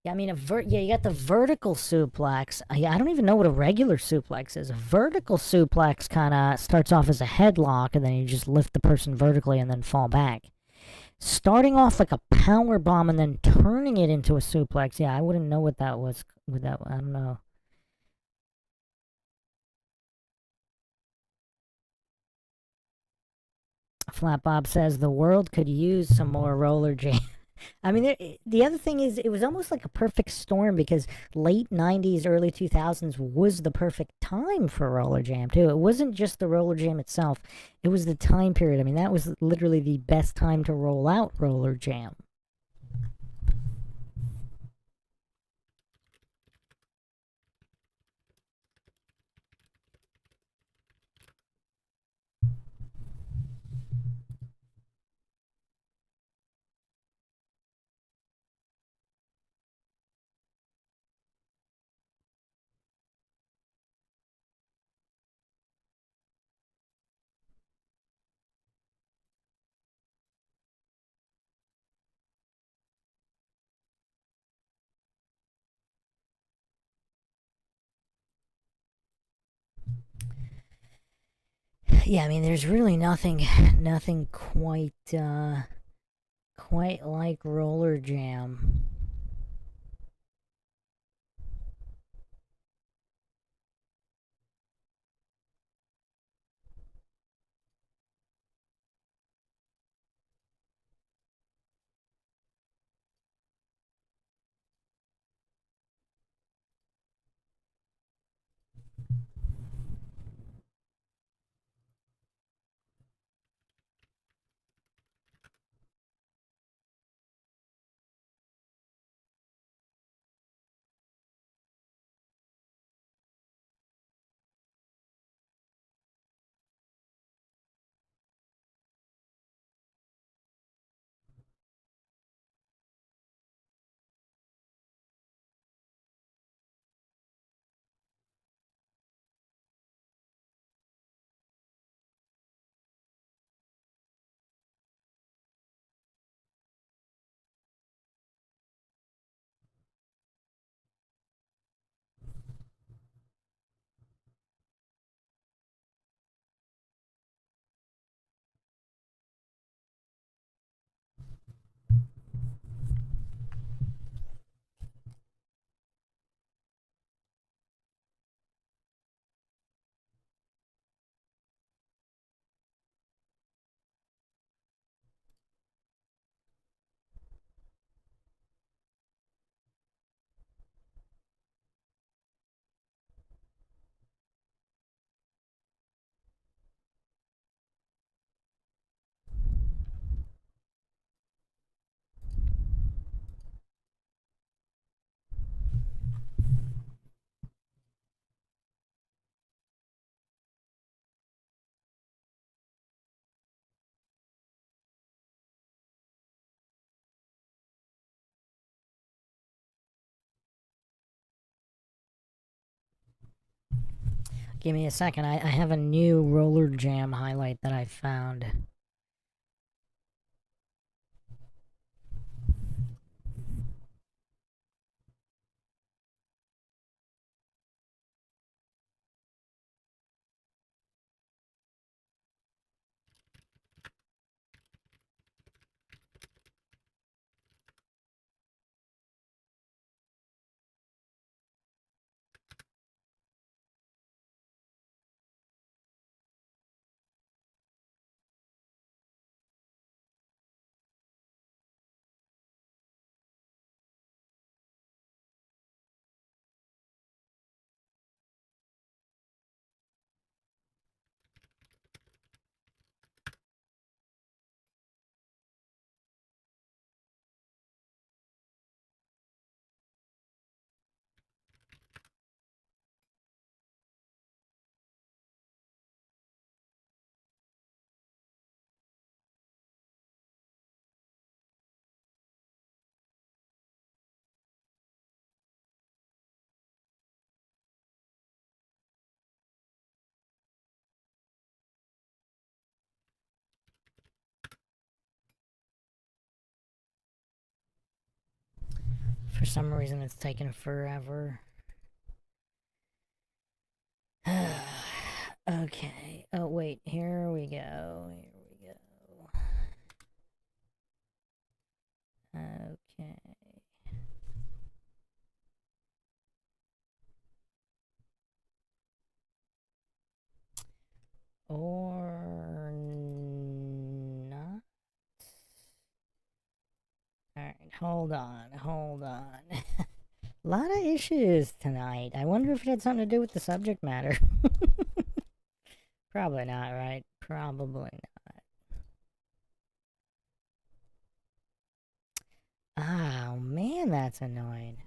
Speaker 1: Yeah, I mean, you got the vertical suplex. I don't even know what a regular suplex is. A vertical suplex kind of starts off as a headlock, and then you just lift the person vertically and then fall back. Starting off like a power bomb and then turning it into a suplex. Yeah, I wouldn't know what that was. I don't know. Flat Bob says the world could use some more roller jam. I mean, the other thing is, it was almost like a perfect storm because late 90s, early 2000s was the perfect time for roller jam, too. It wasn't just the roller jam itself, it was the time period. I mean, that was literally the best time to roll out roller jam. Yeah, I mean, there's really nothing quite like Roller Jam. Give me a second. I have a new Roller Jam highlight that I found. For some reason, it's taken forever. Okay. Oh, wait. Here we go. Okay. Or not. Alright, hold on. A lot of issues tonight. I wonder if it had something to do with the subject matter. Probably not, right? Probably not. Oh, man, that's annoying.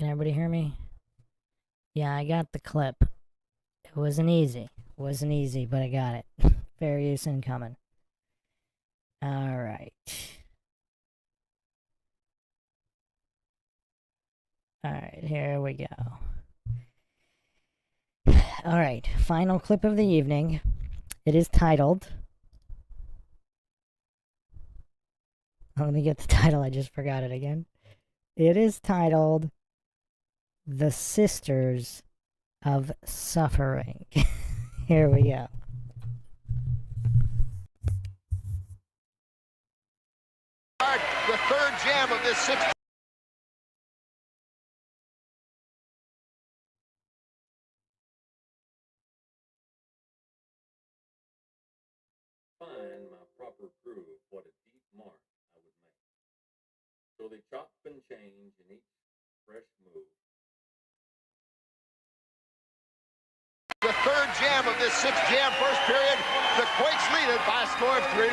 Speaker 1: Can everybody hear me? Yeah, I got the clip. It wasn't easy. It wasn't easy, but I got it. Fair use incoming. Alright. Alright, here we go. Alright, final clip of the evening. It is titled... Oh, let me get the title, I just forgot it again. It is titled... The Sisters of Suffering. Here we go.
Speaker 2: The third jam of this sixth.
Speaker 8: Find my proper groove, what a deep mark I would make. So they chop and change in each fresh move.
Speaker 2: The third jam of this sixth jam first period. The Quakes lead it by a score of 3-1.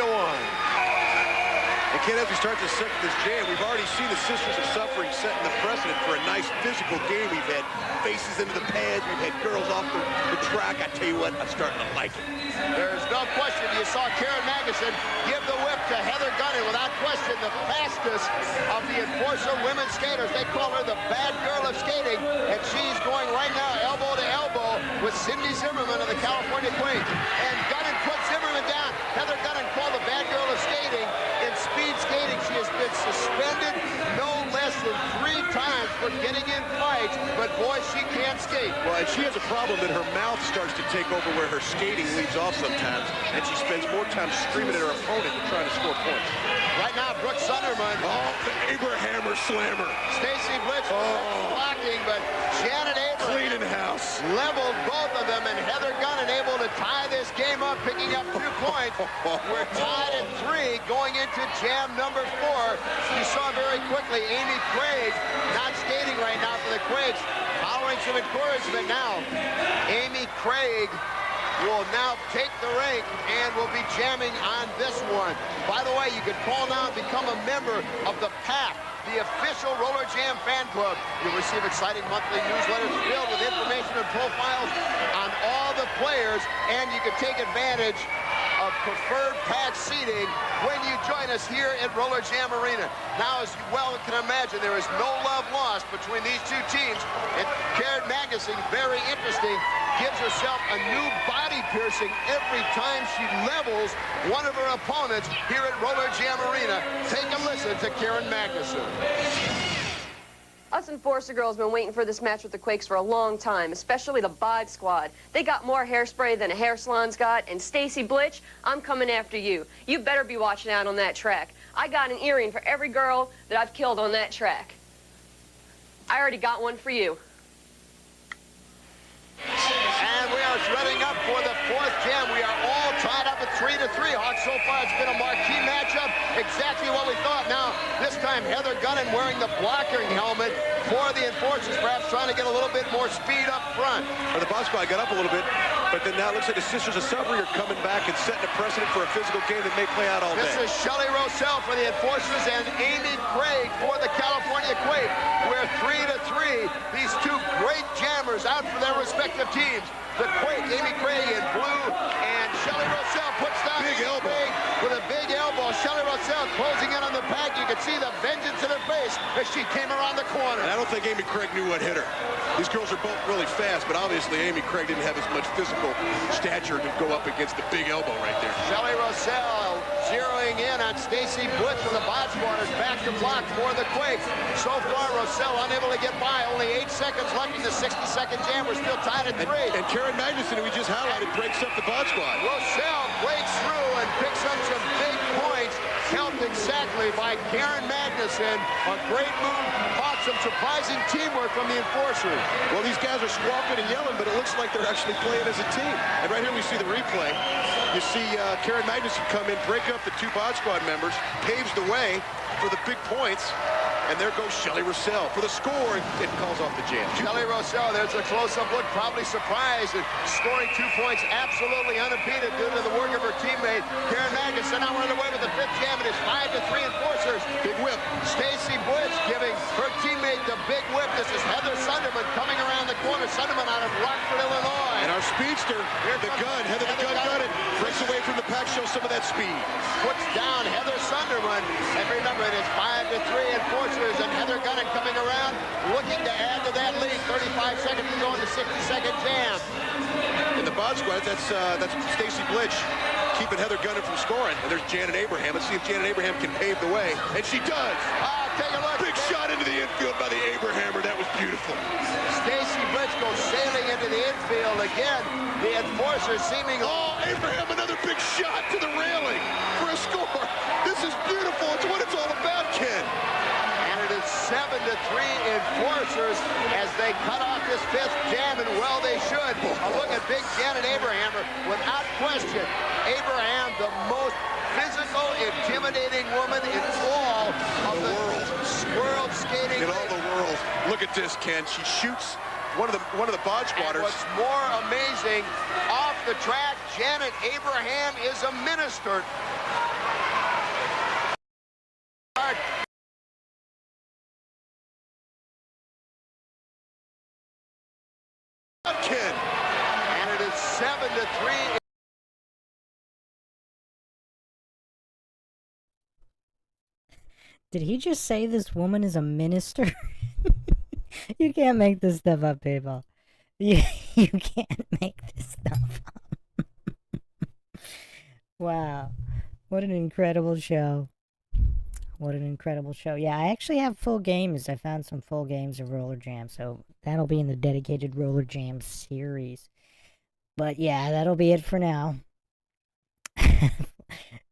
Speaker 9: And Ken, as we start this jam, we've already seen the Sisters of Suffering setting the precedent for a nice physical game. We've had faces into the pads. We've had girls off the track. I tell you what, I'm starting to like it.
Speaker 2: There's no question. You saw Karen Magnuson give the whip to Heather Gunning. Without question, the fastest of the Enforcer women skaters. They call her the bad girl of skating. And she's going right now elbow to elbow with Cindy Zimmerman of the California Quakes. And Gunning puts Zimmerman down. Heather Gunning called the bad girl of skating. In speed skating, she has been suspended no less than 3 times for getting in fights. But boy, she can't skate.
Speaker 9: Well, and she has a problem that her mouth starts to take over where her skating leaves off sometimes, and she spends more time screaming at her opponent than trying to score points.
Speaker 2: Right now, Brooke Sunderman.
Speaker 9: Oh, the Abrahammer slammer.
Speaker 2: Stacy Blitz blocking, but Janet Abraham
Speaker 9: Cleaning house.
Speaker 2: leveled both of them, and Heather Gunning able to tie this game up, picking up 2 points. We're tied at 3 going into jam number 4. You saw very quickly Amy Craig not skating right now for the Quakes, following some encouragement now. Amy Craig will now take the rink and will be jamming on this one. By the way, you can call now and become a member of the PAC, the official Roller Jam fan club. You'll receive exciting monthly newsletters filled with information and profiles on all the players, and you can take advantage of preferred pack seating when you join us here at Roller Jam Arena. Now, as you well can imagine, there is no love lost between these 2 teams. And Karen Magnuson, very interesting, gives herself a new body piercing every time she levels one of her opponents here at Roller Jam Arena. Take a listen to Karen Magnuson.
Speaker 10: Us Enforcer girls have been waiting for this match with the Quakes for a long time, especially the Bod Squad. They got more hairspray than a hair salon's got, and Stacy Blitch, I'm coming after you. You better be watching out on that track. I got an earring for every girl that I've killed on that track. I already got one for you.
Speaker 2: And we are threading up for the 4th jam. We are all tied up at 3-3. Hawks, so far it's been a marquee matchup. Exactly what we thought. Now, this time Heather Gunning wearing the blocking helmet for the Enforcers, perhaps trying to get a little bit more speed up front.
Speaker 9: Well, the Bod Squad got up a little bit, but then now it looks like the Sisters of Suffering are coming back and setting a precedent for a physical game that may play out all day.
Speaker 2: This is Shelley Rossell for the Enforcers and Amy Craig for the California Quake. We're 3-3. These 2 great jammers out for their respective teams. The Quake, Amy Craig in blue, and Shelley Rossell puts down
Speaker 9: big
Speaker 2: Amy
Speaker 9: elbow.
Speaker 2: Craig with a big elbow. Shelley Rossell closing in on the pack. You can see the vengeance in her face as she came around the corner.
Speaker 9: And I don't think Amy Craig knew what hit her. These girls are both really fast, but obviously Amy Craig didn't have as much physical stature to go up against the big elbow right there.
Speaker 2: Shelley Rossell zeroing in on Stacy Blitz from the Bod Squatters, back to block for the Quakes. So far, Rossell unable to get by. Only 8 seconds left in the 60-second jam. We're still tied at 3.
Speaker 9: And Karen Magnuson, who we just highlighted, breaks up the Bod Squad.
Speaker 2: Rossell breaks through and picks up some big points. Helped exactly by Karen Magnuson. A great move. Caught some surprising teamwork from the Enforcers.
Speaker 9: Well, these guys are squawking and yelling, but it looks like they're actually playing as a team. And right here we see the replay. You see Karen Magnuson come in, break up the 2 Bod Squad members, paves the way for the big points. And there goes Shelley Rossell for the score, and calls off the jam.
Speaker 2: Shelley Rossell, there's a close-up look, probably surprised at scoring 2 points absolutely unimpeded due to the work of her teammate. Karen Magnuson now on the way with the 5th jam. It is 5-3 Enforcers.
Speaker 9: Big whip.
Speaker 2: Stacy Blitz giving her teammate the big whip. This is Heather
Speaker 9: speedster. The gun, Heather the gun got it. Breaks away from the pack, shows some of that speed.
Speaker 11: Puts down Heather Sunderman. And remember, it is 5-3 Enforcers, and Heather Gunning coming around, looking to add to that lead. 35 seconds to go in the 60-second jam.
Speaker 9: In the bod squad, that's Stacy Blitch keeping Heather Gunning from scoring. And there's Janet Abraham. Let's see if Janet Abraham can pave the way. And she does.
Speaker 11: Take a look.
Speaker 9: Big shot into the infield by the Abrahammer. That was beautiful.
Speaker 11: Stacy Blitz goes sailing into the infield again. The Enforcers seeming...
Speaker 9: Oh, Abraham, another big shot to the railing for a score. This is beautiful. It's what it's all about, Ken.
Speaker 11: And it is 7-3 Enforcers as they cut off this fifth jam, and well they should. A look at big Janet Abrahammer. Without question, Abraham, the most physical, intimidating woman in all of the world skating.
Speaker 9: In all the world. Look at this, Ken. She shoots one of the bod squatters.
Speaker 11: And what's more amazing, off the track, Janet Abraham is a minister.
Speaker 9: Ken.
Speaker 11: And it is 7-3.
Speaker 1: Did he just say this woman is a minister? You can't make this stuff up, people. You can't make this stuff up. Wow. What an incredible show. What an incredible show. Yeah, I actually have full games. I found some full games of Roller Jam, so that'll be in the dedicated Roller Jam series. But yeah, that'll be it for now.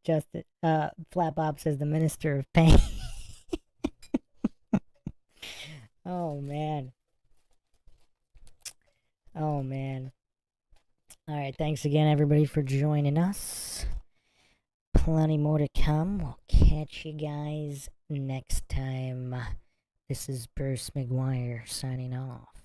Speaker 1: Justin, Flat Bob says the Minister of Pain. Oh, man. Oh, man. All right, thanks again, everybody, for joining us. Plenty more to come. We'll catch you guys next time. This is Bruce McGuire signing off.